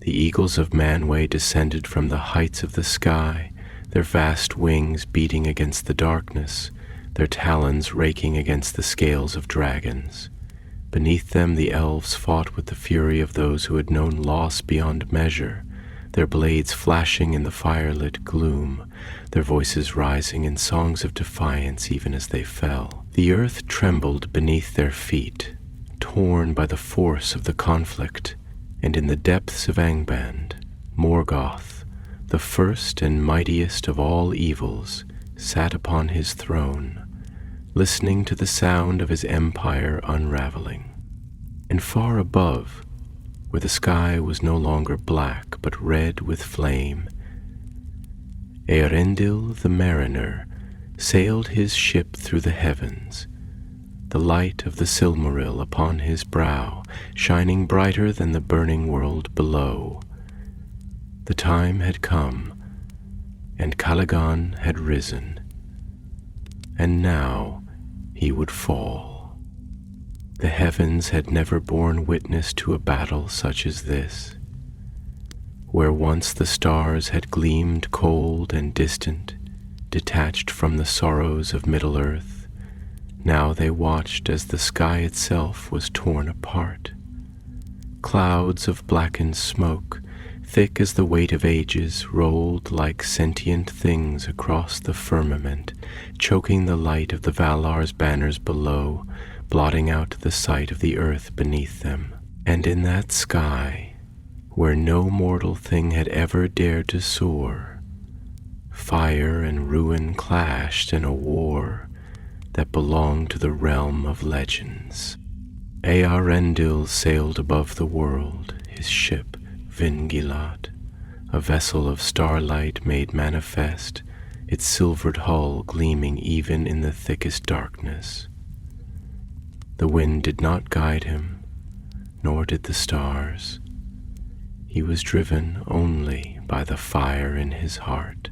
The eagles of Manwë descended from the heights of the sky, their vast wings beating against the darkness, their talons raking against the scales of dragons. Beneath them the elves fought with the fury of those who had known loss beyond measure, their blades flashing in the firelit gloom, their voices rising in songs of defiance even as they fell. The earth trembled beneath their feet, torn by the force of the conflict, and in the depths of Angband, Morgoth, the first and mightiest of all evils, sat upon his throne, listening to the sound of his empire unraveling. And far above, where the sky was no longer black but red with flame, Eärendil the mariner sailed his ship through the heavens, the light of the Silmaril upon his brow, shining brighter than the burning world below. The time had come, and Calagon had risen, and now he would fall. The heavens had never borne witness to a battle such as this. Where once the stars had gleamed cold and distant, detached from the sorrows of Middle-earth, now they watched as the sky itself was torn apart. Clouds of blackened smoke, thick as the weight of ages, rolled like sentient things across the firmament, choking the light of the Valar's banners below, blotting out the sight of the earth beneath them. And in that sky, where no mortal thing had ever dared to soar, fire and ruin clashed in a war that belonged to the realm of legends. Eärendil sailed above the world, his ship Vingilad, a vessel of starlight made manifest, its silvered hull gleaming even in the thickest darkness. The wind did not guide him, nor did the stars. He was driven only by the fire in his heart,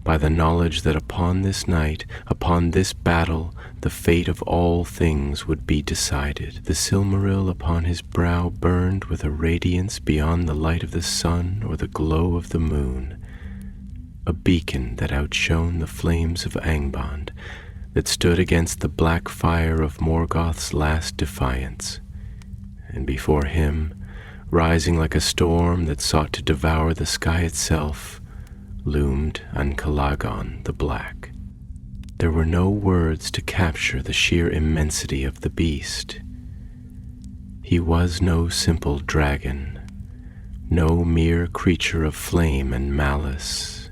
by the knowledge that upon this night, upon this battle, the fate of all things would be decided. The Silmaril upon his brow burned with a radiance beyond the light of the sun or the glow of the moon, a beacon that outshone the flames of Angband, that stood against the black fire of Morgoth's last defiance. And before him, rising like a storm that sought to devour the sky itself, loomed Ancalagon the Black. There were no words to capture the sheer immensity of the beast. He was no simple dragon, no mere creature of flame and malice.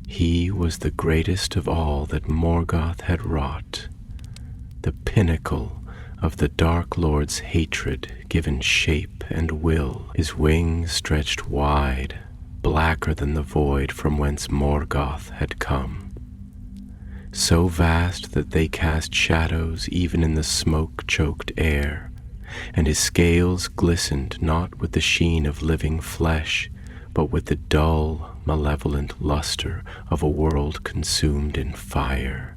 He was the greatest of all that Morgoth had wrought, the pinnacle of the Dark Lord's hatred given shape and will. His wings stretched wide, blacker than the void from whence Morgoth had come, so vast that they cast shadows even in the smoke-choked air, and his scales glistened not with the sheen of living flesh, but with the dull, malevolent luster of a world consumed in fire.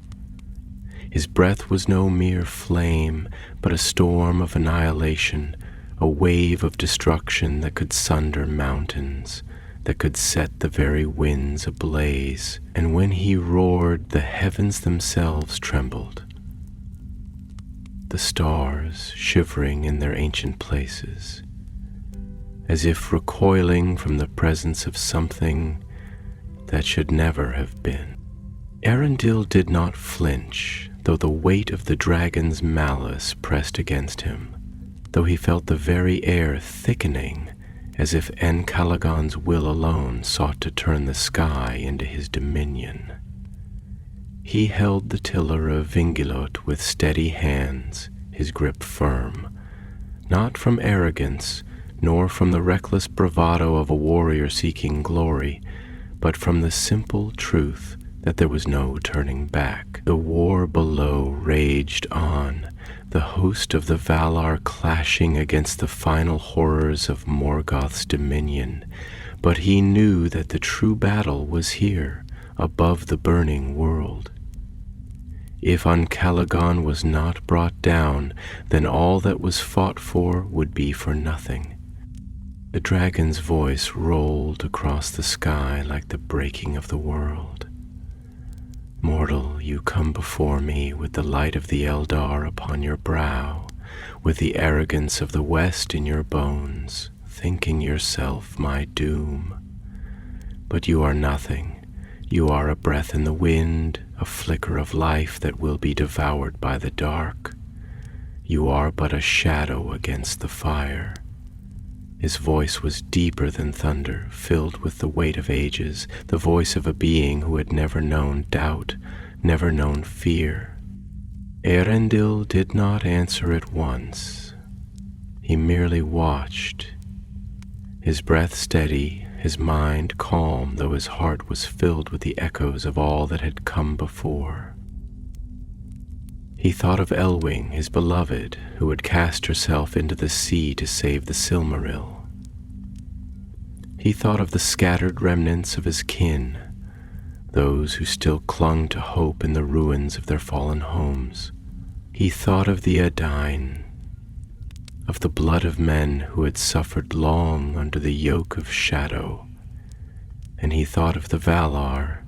His breath was no mere flame, but a storm of annihilation, a wave of destruction that could sunder mountains, that could set the very winds ablaze, and when he roared, the heavens themselves trembled. The stars shivering in their ancient places, as if recoiling from the presence of something that should never have been. Arundel did not flinch, though the weight of the dragon's malice pressed against him, though he felt the very air thickening, as if Encalagon's will alone sought to turn the sky into his dominion. He held the tiller of Vingilot with steady hands, his grip firm, not from arrogance, nor from the reckless bravado of a warrior seeking glory, but from the simple truth that there was no turning back. The war below raged on, the host of the Valar clashing against the final horrors of Morgoth's dominion, but he knew that the true battle was here, above the burning world. If Encalagon was not brought down, then all that was fought for would be for nothing. The dragon's voice rolled across the sky like the breaking of the world. Mortal, you come before me with the light of the Eldar upon your brow, with the arrogance of the West in your bones, thinking yourself my doom. But you are nothing. You are a breath in the wind, a flicker of life that will be devoured by the dark. You are but a shadow against the fire. His voice was deeper than thunder, filled with the weight of ages, the voice of a being who had never known doubt, never known fear. Eärendil did not answer at once. He merely watched, his breath steady, his mind calm, though his heart was filled with the echoes of all that had come before. He thought of Elwing, his beloved, who had cast herself into the sea to save the Silmaril. He thought of the scattered remnants of his kin, those who still clung to hope in the ruins of their fallen homes. He thought of the Edain, of the blood of men who had suffered long under the yoke of shadow, and he thought of the Valar,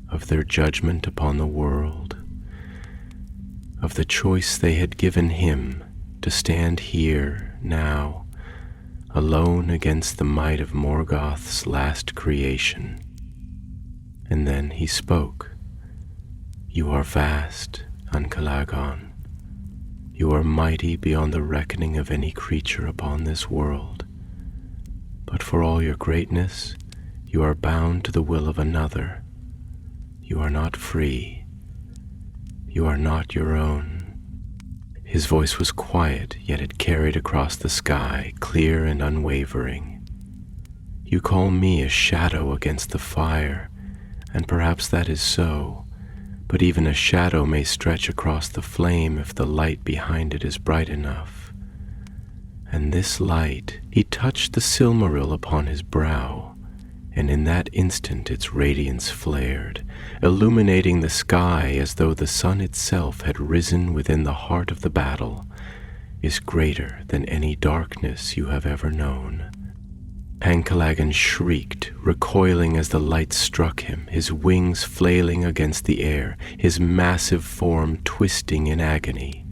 of their judgment upon the world, of the choice they had given him to stand here now, alone against the might of Morgoth's last creation. And then he spoke. You are vast, Encalagon. You are mighty beyond the reckoning of any creature upon this world. But for all your greatness, you are bound to the will of another. You are not free. You are not your own. His voice was quiet, yet it carried across the sky, clear and unwavering. You call me a shadow against the fire, and perhaps that is so. But even a shadow may stretch across the flame if the light behind it is bright enough. And this light, he touched the Silmaril upon his brow, and in that instant its radiance flared, illuminating the sky as though the sun itself had risen within the heart of the battle, is greater than any darkness you have ever known. Encalagon shrieked, recoiling as the light struck him, his wings flailing against the air, his massive form twisting in agony.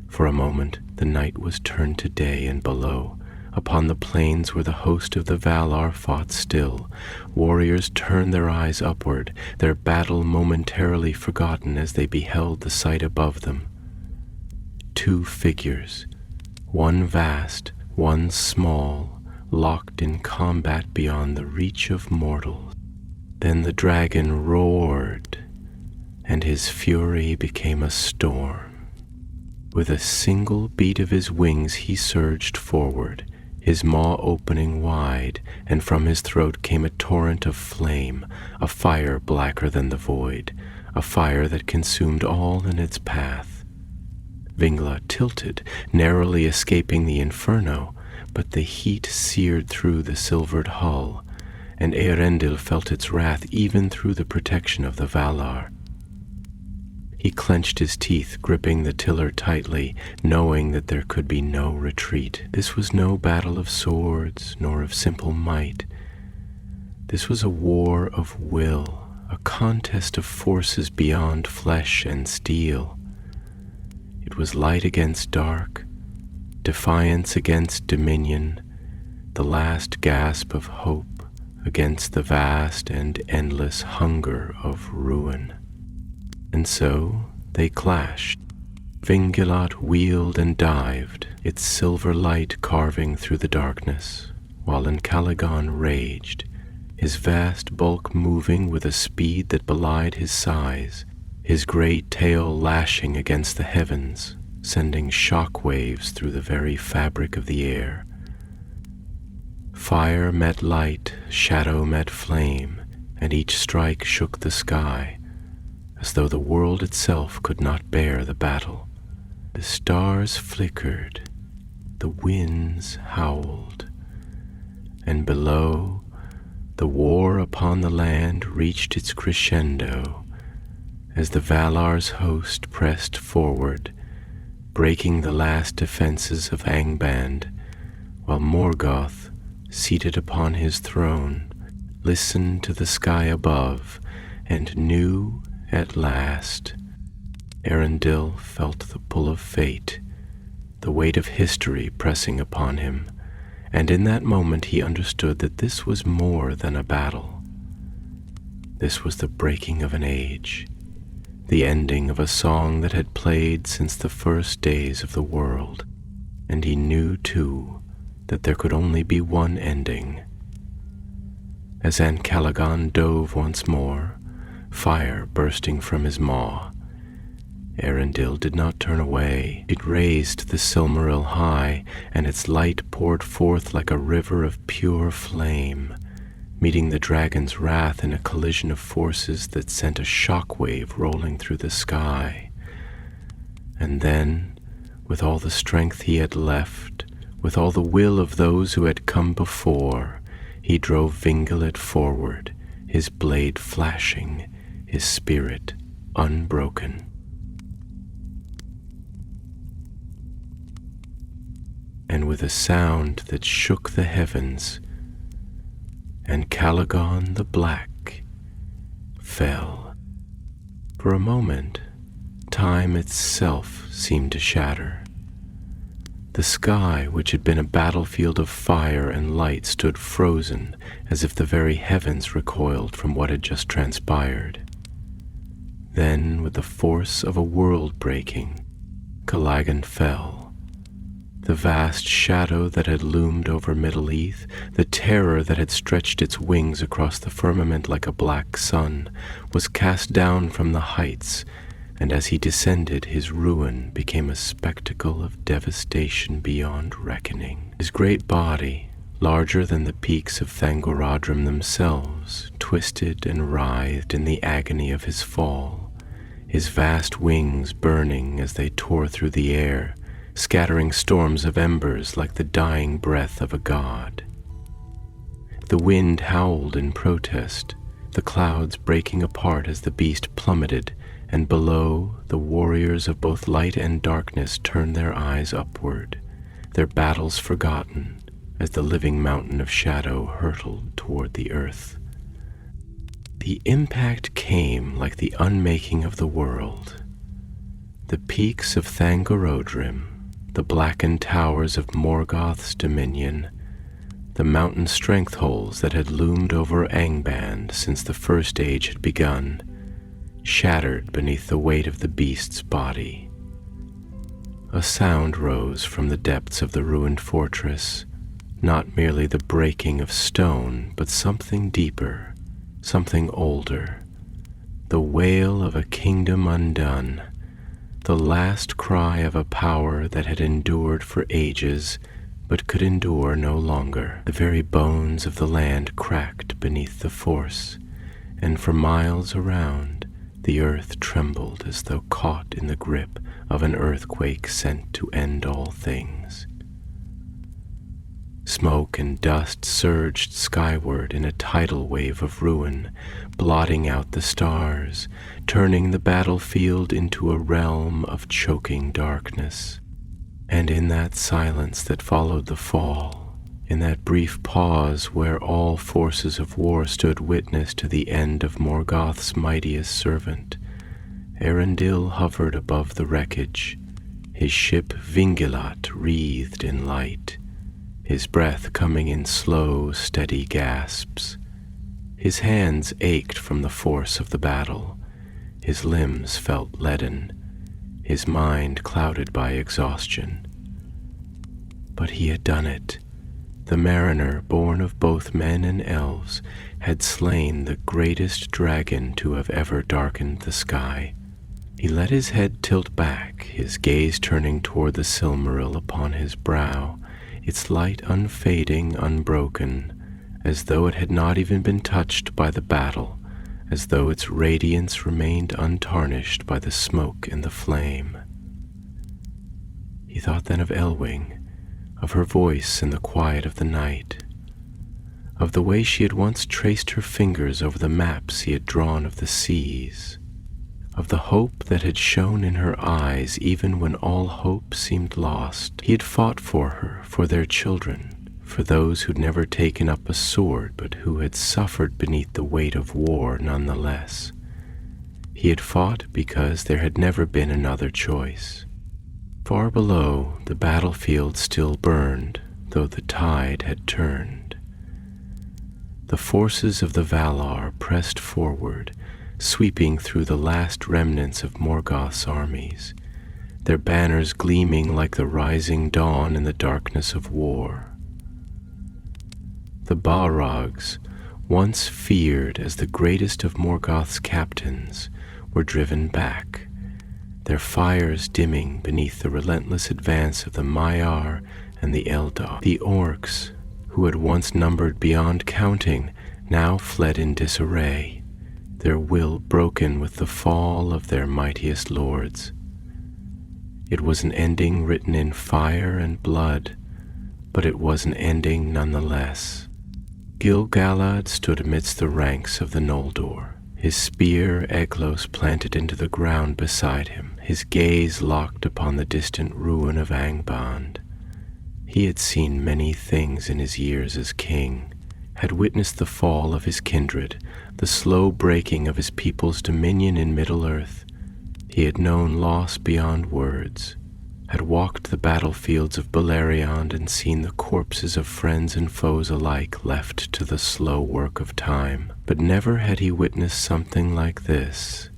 For a moment the night was turned to day, and below, upon the plains where the host of the Valar fought still, warriors turned their eyes upward, their battle momentarily forgotten as they beheld the sight above them. Two figures, one vast, one small, locked in combat beyond the reach of mortals. Then the dragon roared, and his fury became a storm. With a single beat of his wings he surged forward, his maw opening wide, and from his throat came a torrent of flame, a fire blacker than the void, a fire that consumed all in its path. Vingla tilted, narrowly escaping the inferno, but the heat seared through the silvered hull, and Eärendil felt its wrath even through the protection of the Valar. He clenched his teeth, gripping the tiller tightly, knowing that there could be no retreat. This was no battle of swords, nor of simple might. This was a war of will, a contest of forces beyond flesh and steel. It was light against dark, defiance against dominion, the last gasp of hope against the vast and endless hunger of ruin. And so they clashed. Vingilot wheeled and dived, its silver light carving through the darkness, while Calagon raged, his vast bulk moving with a speed that belied his size, his great tail lashing against the heavens, sending shock waves through the very fabric of the air. Fire met light, shadow met flame, and each strike shook the sky, as though the world itself could not bear the battle. The stars flickered, the winds howled, and below, the war upon the land reached its crescendo as the Valar's host pressed forward, breaking the last defenses of Angband, while Morgoth, seated upon his throne, listened to the sky above and knew at last. Eärendil felt the pull of fate, the weight of history pressing upon him, and in that moment he understood that this was more than a battle. This was the breaking of an age, the ending of a song that had played since the first days of the world, and he knew, too, that there could only be one ending. As Calagon dove once more, fire bursting from his maw, Eärendil did not turn away. It raised the Silmaril high, and its light poured forth like a river of pure flame, meeting the dragon's wrath in a collision of forces that sent a shock wave rolling through the sky. And then, with all the strength he had left, with all the will of those who had come before, he drove Vingilot forward, his blade flashing, his spirit unbroken. And with a sound that shook the heavens, Calagon the Black fell. For a moment, time itself seemed to shatter. The sky, which had been a battlefield of fire and light, stood frozen, as if the very heavens recoiled from what had just transpired. Then, with the force of a world breaking, Calagon fell. The vast shadow that had loomed over Middle-earth, the terror that had stretched its wings across the firmament like a black sun, was cast down from the heights, and as he descended, his ruin became a spectacle of devastation beyond reckoning. His great body, larger than the peaks of Thangorodrim themselves, twisted and writhed in the agony of his fall, his vast wings burning as they tore through the air, scattering storms of embers like the dying breath of a god. The wind howled in protest, the clouds breaking apart as the beast plummeted, and below, the warriors of both light and darkness turned their eyes upward, their battles forgotten, as the living mountain of shadow hurtled toward the earth. The impact came like the unmaking of the world. The peaks of Thangorodrim, the blackened towers of Morgoth's dominion, the mountain strength-holes that had loomed over Angband since the First Age had begun, shattered beneath the weight of the beast's body. A sound rose from the depths of the ruined fortress, not merely the breaking of stone, but something deeper, something older, the wail of a kingdom undone, the last cry of a power that had endured for ages, but could endure no longer. The very bones of the land cracked beneath the force, and for miles around, the earth trembled as though caught in the grip of an earthquake sent to end all things. Smoke and dust surged skyward in a tidal wave of ruin, blotting out the stars, turning the battlefield into a realm of choking darkness. And in that silence that followed the fall, in that brief pause where all forces of war stood witness to the end of Morgoth's mightiest servant, Arundel hovered above the wreckage, his ship Vingilat wreathed in light, his breath coming in slow, steady gasps. His hands ached from the force of the battle, his limbs felt leaden, his mind clouded by exhaustion. But he had done it. The mariner, born of both men and elves, had slain the greatest dragon to have ever darkened the sky. He let his head tilt back, his gaze turning toward the Silmaril upon his brow, its light unfading, unbroken, as though it had not even been touched by the battle, as though its radiance remained untarnished by the smoke and the flame. He thought then of Elwing, of her voice in the quiet of the night, of the way she had once traced her fingers over the maps he had drawn of the seas, of the hope that had shone in her eyes even when all hope seemed lost. He had fought for her, for their children, for those who'd never taken up a sword but who had suffered beneath the weight of war nonetheless. He had fought because there had never been another choice. Far below, the battlefield still burned, though the tide had turned. The forces of the Valar pressed forward, sweeping through the last remnants of Morgoth's armies, their banners gleaming like the rising dawn in the darkness of war. The Balrogs, once feared as the greatest of Morgoth's captains, were driven back, their fires dimming beneath the relentless advance of the Maiar and the Eldar. The Orcs, who had once numbered beyond counting, now fled in disarray, their will broken with the fall of their mightiest lords. It was an ending written in fire and blood, but it was an ending nonetheless. Gil-galad stood amidst the ranks of the Noldor, his spear Eglos planted into the ground beside him, his gaze locked upon the distant ruin of Angband. He had seen many things in his years as king, had witnessed the fall of his kindred, the slow breaking of his people's dominion in Middle-earth. He had known loss beyond words, had walked the battlefields of Beleriand and seen the corpses of friends and foes alike left to the slow work of time. But never had he witnessed something like this,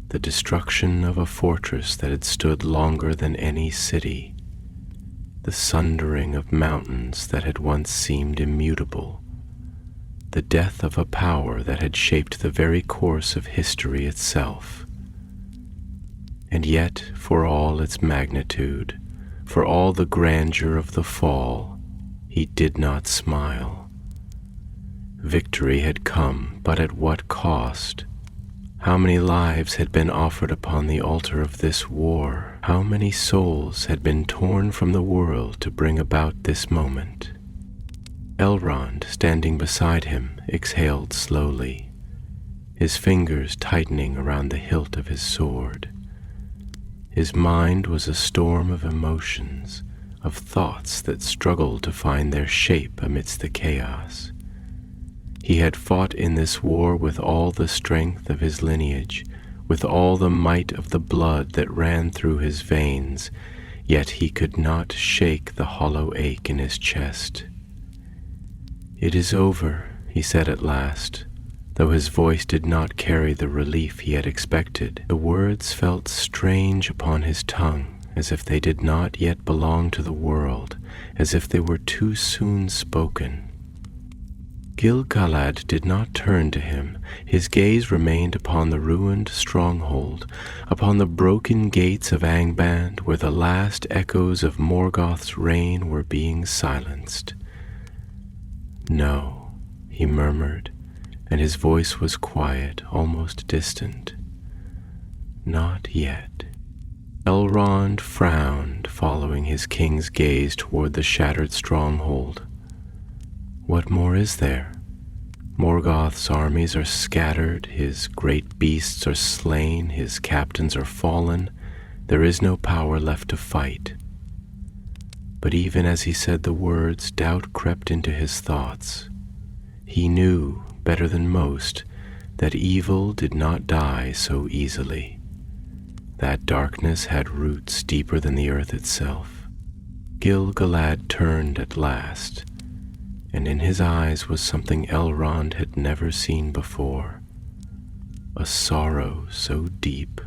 the destruction of a fortress that had stood longer than any city, the sundering of mountains that had once seemed immutable, the death of a power that had shaped the very course of history itself. And yet, for all its magnitude, for all the grandeur of the fall, he did not smile. Victory had come, but at what cost? How many lives had been offered upon the altar of this war? How many souls had been torn from the world to bring about this moment? Elrond, standing beside him, exhaled slowly, his fingers tightening around the hilt of his sword. His mind was a storm of emotions, of thoughts that struggled to find their shape amidst the chaos. He had fought in this war with all the strength of his lineage, with all the might of the blood that ran through his veins, yet he could not shake the hollow ache in his chest. "It is over," he said at last, though his voice did not carry the relief he had expected. The words felt strange upon his tongue, as if they did not yet belong to the world, as if they were too soon spoken. Gil-galad did not turn to him. His gaze remained upon the ruined stronghold, upon the broken gates of Angband, where the last echoes of Morgoth's reign were being silenced. "No," he murmured, and his voice was quiet, almost distant. "Not yet." Elrond frowned, following his king's gaze toward the shattered stronghold. What more is there? Morgoth's armies are scattered, his great beasts are slain, his captains are fallen. There is no power left to fight. But even as he said the words, doubt crept into his thoughts. He knew, better than most, that evil did not die so easily. That darkness had roots deeper than the earth itself. Gil-galad turned at last, and in his eyes was something Elrond had never seen before. A sorrow so deep,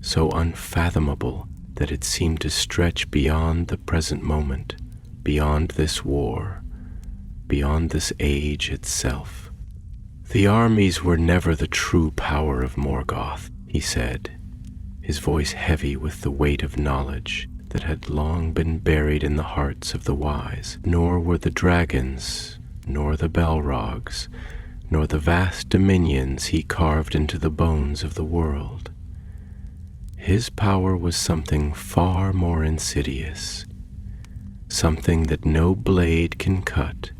so unfathomable, that it seemed to stretch beyond the present moment, beyond this war, beyond this age itself. The armies were never the true power of Morgoth, he said, his voice heavy with the weight of knowledge that had long been buried in the hearts of the wise. Nor were the dragons, nor the Balrogs, nor the vast dominions he carved into the bones of the world. His power was something far more insidious, something that no blade can cut,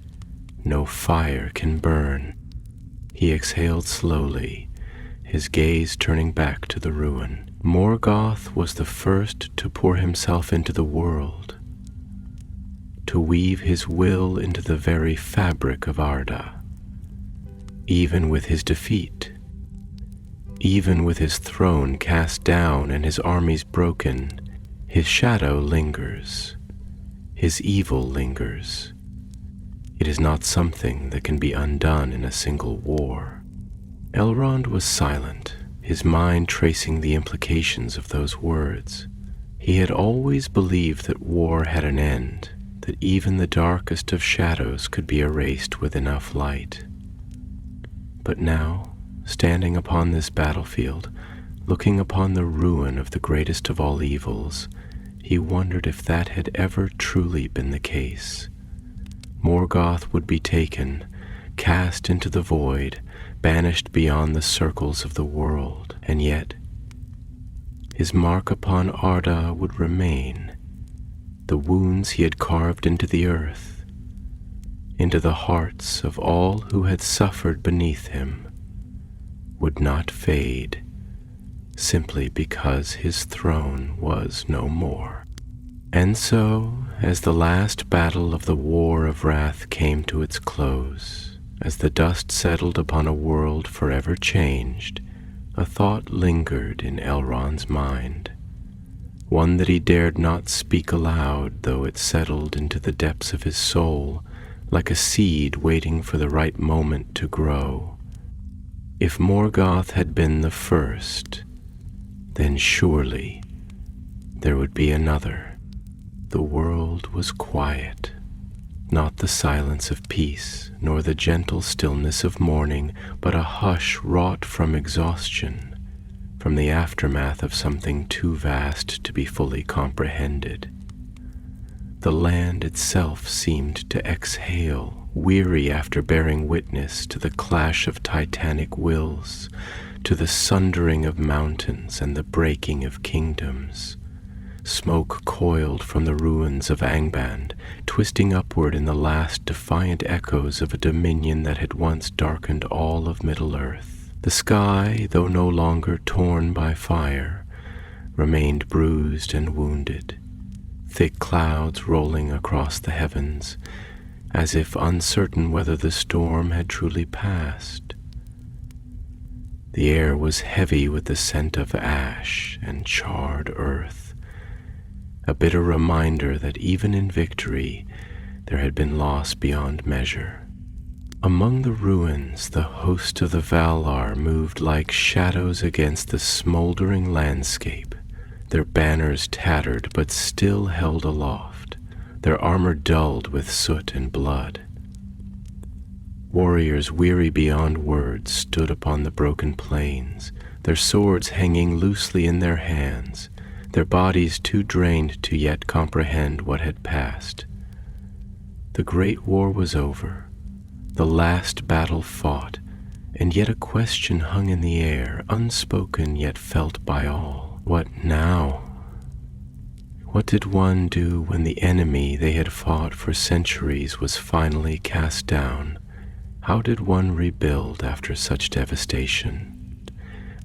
no fire can burn. He exhaled slowly, his gaze turning back to the ruin. Morgoth was the first to pour himself into the world, to weave his will into the very fabric of Arda. Even with his defeat, even with his throne cast down and his armies broken, his shadow lingers, his evil lingers. It is not something that can be undone in a single war. Elrond was silent, his mind tracing the implications of those words. He had always believed that war had an end, that even the darkest of shadows could be erased with enough light. But now, standing upon this battlefield, looking upon the ruin of the greatest of all evils, he wondered if that had ever truly been the case. Morgoth would be taken, cast into the void, banished beyond the circles of the world, and yet his mark upon Arda would remain. The wounds he had carved into the earth, into the hearts of all who had suffered beneath him, would not fade, simply because his throne was no more. And so, as the last battle of the War of Wrath came to its close, as the dust settled upon a world forever changed, a thought lingered in Elrond's mind, one that he dared not speak aloud, though it settled into the depths of his soul, like a seed waiting for the right moment to grow. If Morgoth had been the first, then surely there would be another. The world was quiet. Not the silence of peace, nor the gentle stillness of morning, but a hush wrought from exhaustion, from the aftermath of something too vast to be fully comprehended. The land itself seemed to exhale, weary after bearing witness to the clash of titanic wills, to the sundering of mountains and the breaking of kingdoms. Smoke coiled from the ruins of Angband, twisting upward in the last defiant echoes of a dominion that had once darkened all of Middle-earth. The sky, though no longer torn by fire, remained bruised and wounded, thick clouds rolling across the heavens, as if uncertain whether the storm had truly passed. The air was heavy with the scent of ash and charred earth, a bitter reminder that even in victory there had been loss beyond measure. Among the ruins, the host of the Valar moved like shadows against the smoldering landscape, their banners tattered but still held aloft, their armor dulled with soot and blood. Warriors weary beyond words stood upon the broken plains, their swords hanging loosely in their hands, their bodies too drained to yet comprehend what had passed. The great war was over, the last battle fought, and yet a question hung in the air, unspoken yet felt by all. What now? What did one do when the enemy they had fought for centuries was finally cast down? How did one rebuild after such devastation,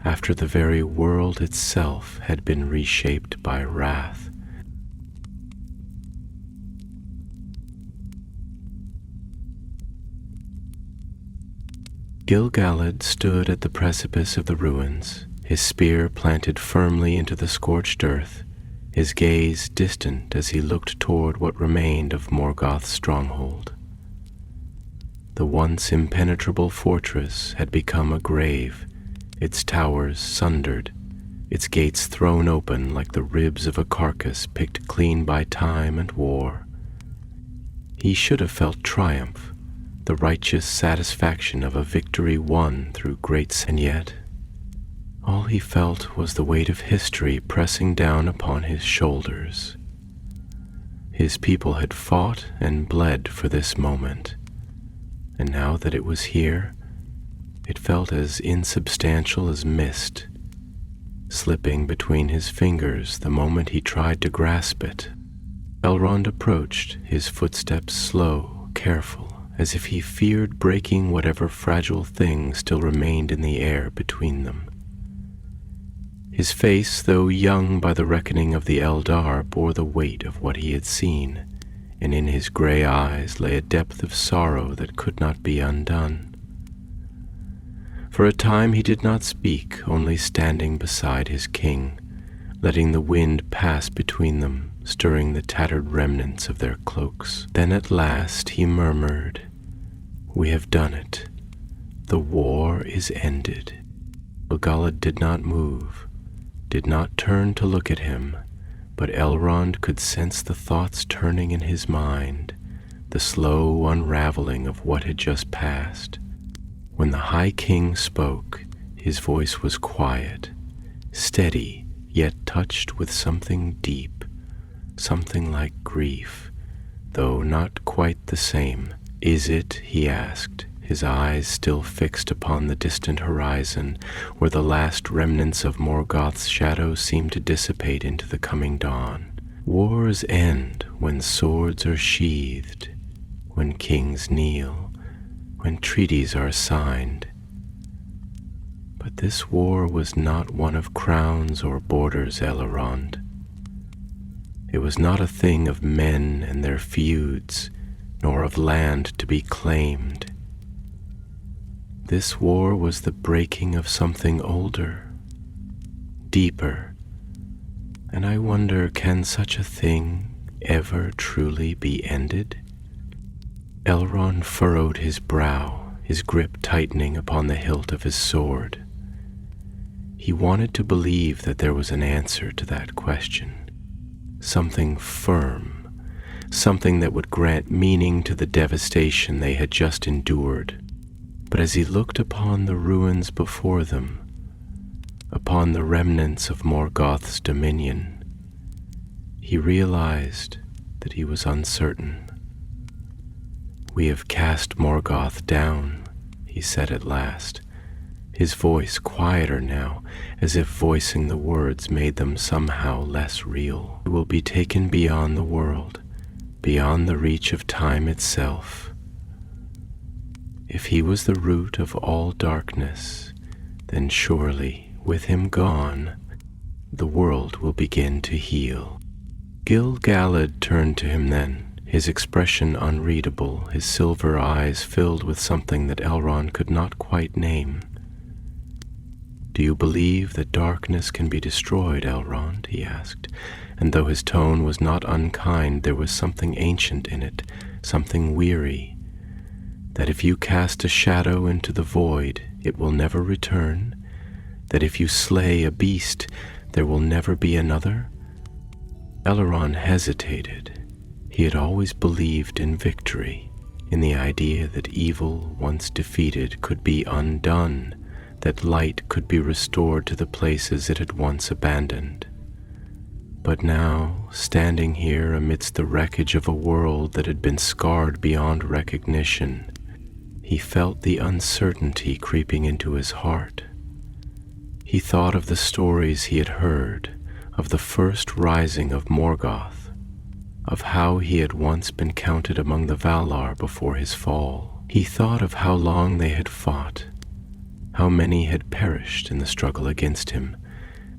after the very world itself had been reshaped by wrath? Gil-galad stood at the precipice of the ruins, his spear planted firmly into the scorched earth, his gaze distant as he looked toward what remained of Morgoth's stronghold. The once impenetrable fortress had become a grave, its towers sundered, its gates thrown open like the ribs of a carcass picked clean by time and war. He should have felt triumph, the righteous satisfaction of a victory won through great, and yet all he felt was the weight of history pressing down upon his shoulders. His people had fought and bled for this moment, and now that it was here, it felt as insubstantial as mist, slipping between his fingers the moment he tried to grasp it. Elrond approached, his footsteps slow, careful, as if he feared breaking whatever fragile thing still remained in the air between them. His face, though young by the reckoning of the Eldar, bore the weight of what he had seen, and in his gray eyes lay a depth of sorrow that could not be undone. For a time he did not speak, only standing beside his king, letting the wind pass between them, stirring the tattered remnants of their cloaks. Then at last he murmured, "We have done it. The war is ended." Gil-galad did not move, did not turn to look at him, but Elrond could sense the thoughts turning in his mind, the slow unraveling of what had just passed. When the High King spoke, his voice was quiet, steady, yet touched with something deep, something like grief, though not quite the same. "Is it?" he asked, his eyes still fixed upon the distant horizon, where the last remnants of Morgoth's shadow seemed to dissipate into the coming dawn. Wars end when swords are sheathed, when kings kneel, when treaties are signed. But this war was not one of crowns or borders, Elrond. It was not a thing of men and their feuds, nor of land to be claimed. This war was the breaking of something older, deeper, and I wonder, can such a thing ever truly be ended? Elrond furrowed his brow, his grip tightening upon the hilt of his sword. He wanted to believe that there was an answer to that question, something firm, something that would grant meaning to the devastation they had just endured. But as he looked upon the ruins before them, upon the remnants of Morgoth's dominion, he realized that he was uncertain. "We have cast Morgoth down," he said at last, his voice quieter now, as if voicing the words made them somehow less real. "We will be taken beyond the world, beyond the reach of time itself. If he was the root of all darkness, then surely, with him gone, the world will begin to heal." Gil-galad turned to him then, his expression unreadable, his silver eyes filled with something that Elrond could not quite name. "Do you believe that darkness can be destroyed, Elrond?" he asked, and though his tone was not unkind, there was something ancient in it, something weary. "That if you cast a shadow into the void, it will never return? That if you slay a beast, there will never be another?" Elrond hesitated. He had always believed in victory, in the idea that evil, once defeated, could be undone, that light could be restored to the places it had once abandoned. But now, standing here amidst the wreckage of a world that had been scarred beyond recognition, he felt the uncertainty creeping into his heart. He thought of the stories he had heard, of the first rising of Morgoth, of how he had once been counted among the Valar before his fall. He thought of how long they had fought, how many had perished in the struggle against him,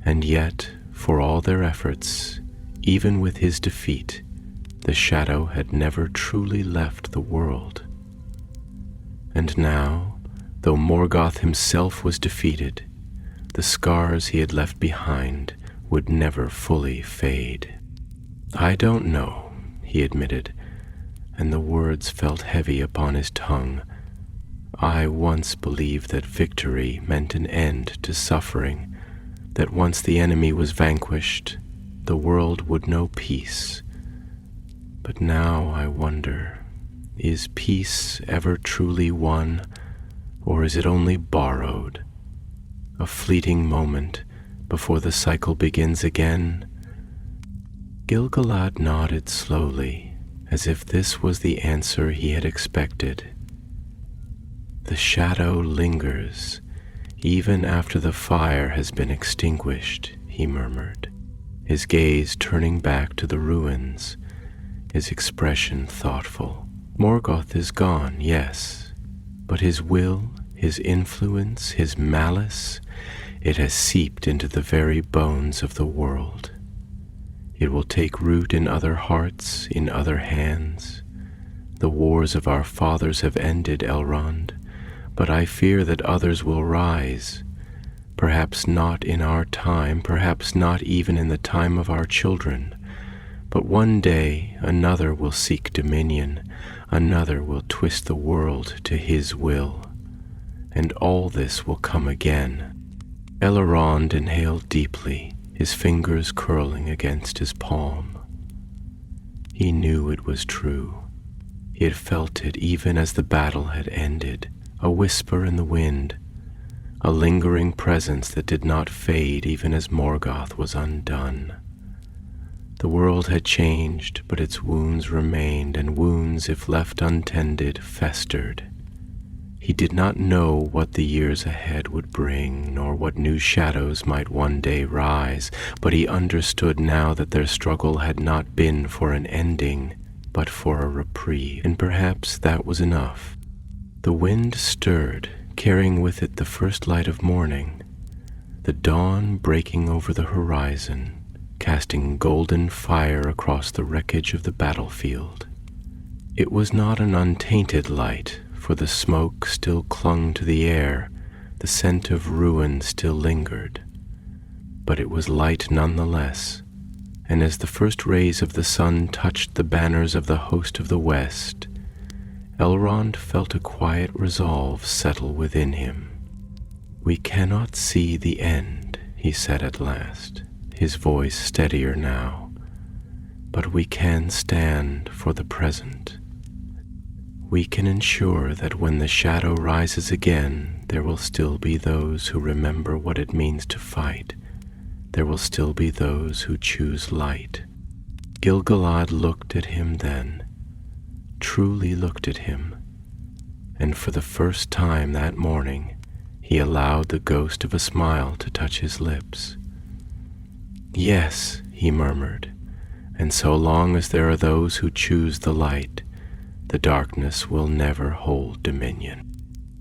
and yet, for all their efforts, even with his defeat, the shadow had never truly left the world. And now, though Morgoth himself was defeated, the scars he had left behind would never fully fade. "I don't know," he admitted, and the words felt heavy upon his tongue. "I once believed that victory meant an end to suffering, that once the enemy was vanquished, the world would know peace. But now I wonder, is peace ever truly won, or is it only borrowed? A fleeting moment before the cycle begins again?" Gil-galad nodded slowly, as if this was the answer he had expected. "The shadow lingers, even after the fire has been extinguished," he murmured, his gaze turning back to the ruins, his expression thoughtful. "Morgoth is gone, yes, but his will, his influence, his malice, it has seeped into the very bones of the world. It will take root in other hearts, in other hands. The wars of our fathers have ended, Elrond, but I fear that others will rise. Perhaps not in our time, perhaps not even in the time of our children, but one day another will seek dominion, another will twist the world to his will, and all this will come again." Elrond inhaled deeply, his fingers curling against his palm. He knew it was true. He had felt it even as the battle had ended, a whisper in the wind, a lingering presence that did not fade even as Morgoth was undone. The world had changed, but its wounds remained, and wounds, if left untended, festered. He did not know what the years ahead would bring, nor what new shadows might one day rise, but he understood now that their struggle had not been for an ending, but for a reprieve, and perhaps that was enough. The wind stirred, carrying with it the first light of morning, the dawn breaking over the horizon, casting golden fire across the wreckage of the battlefield. It was not an untainted light, for the smoke still clung to the air, the scent of ruin still lingered. But it was light nonetheless, and as the first rays of the sun touched the banners of the host of the west, Elrond felt a quiet resolve settle within him. "We cannot see the end," he said at last, his voice steadier now, "but we can stand for the present. We can ensure that when the shadow rises again, there will still be those who remember what it means to fight. There will still be those who choose light." Gil-galad looked at him then, truly looked at him, and for the first time that morning, he allowed the ghost of a smile to touch his lips. "Yes," he murmured, "and so long as there are those who choose the light, the darkness will never hold dominion."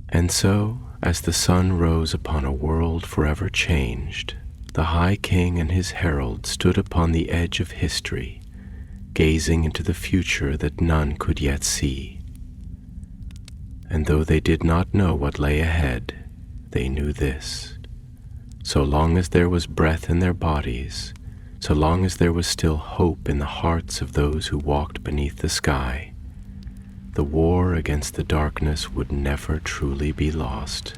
And so, as the sun rose upon a world forever changed, the High King and his herald stood upon the edge of history, gazing into the future that none could yet see. And though they did not know what lay ahead, they knew this: so long as there was breath in their bodies, so long as there was still hope in the hearts of those who walked beneath the sky, the war against the darkness would never truly be lost.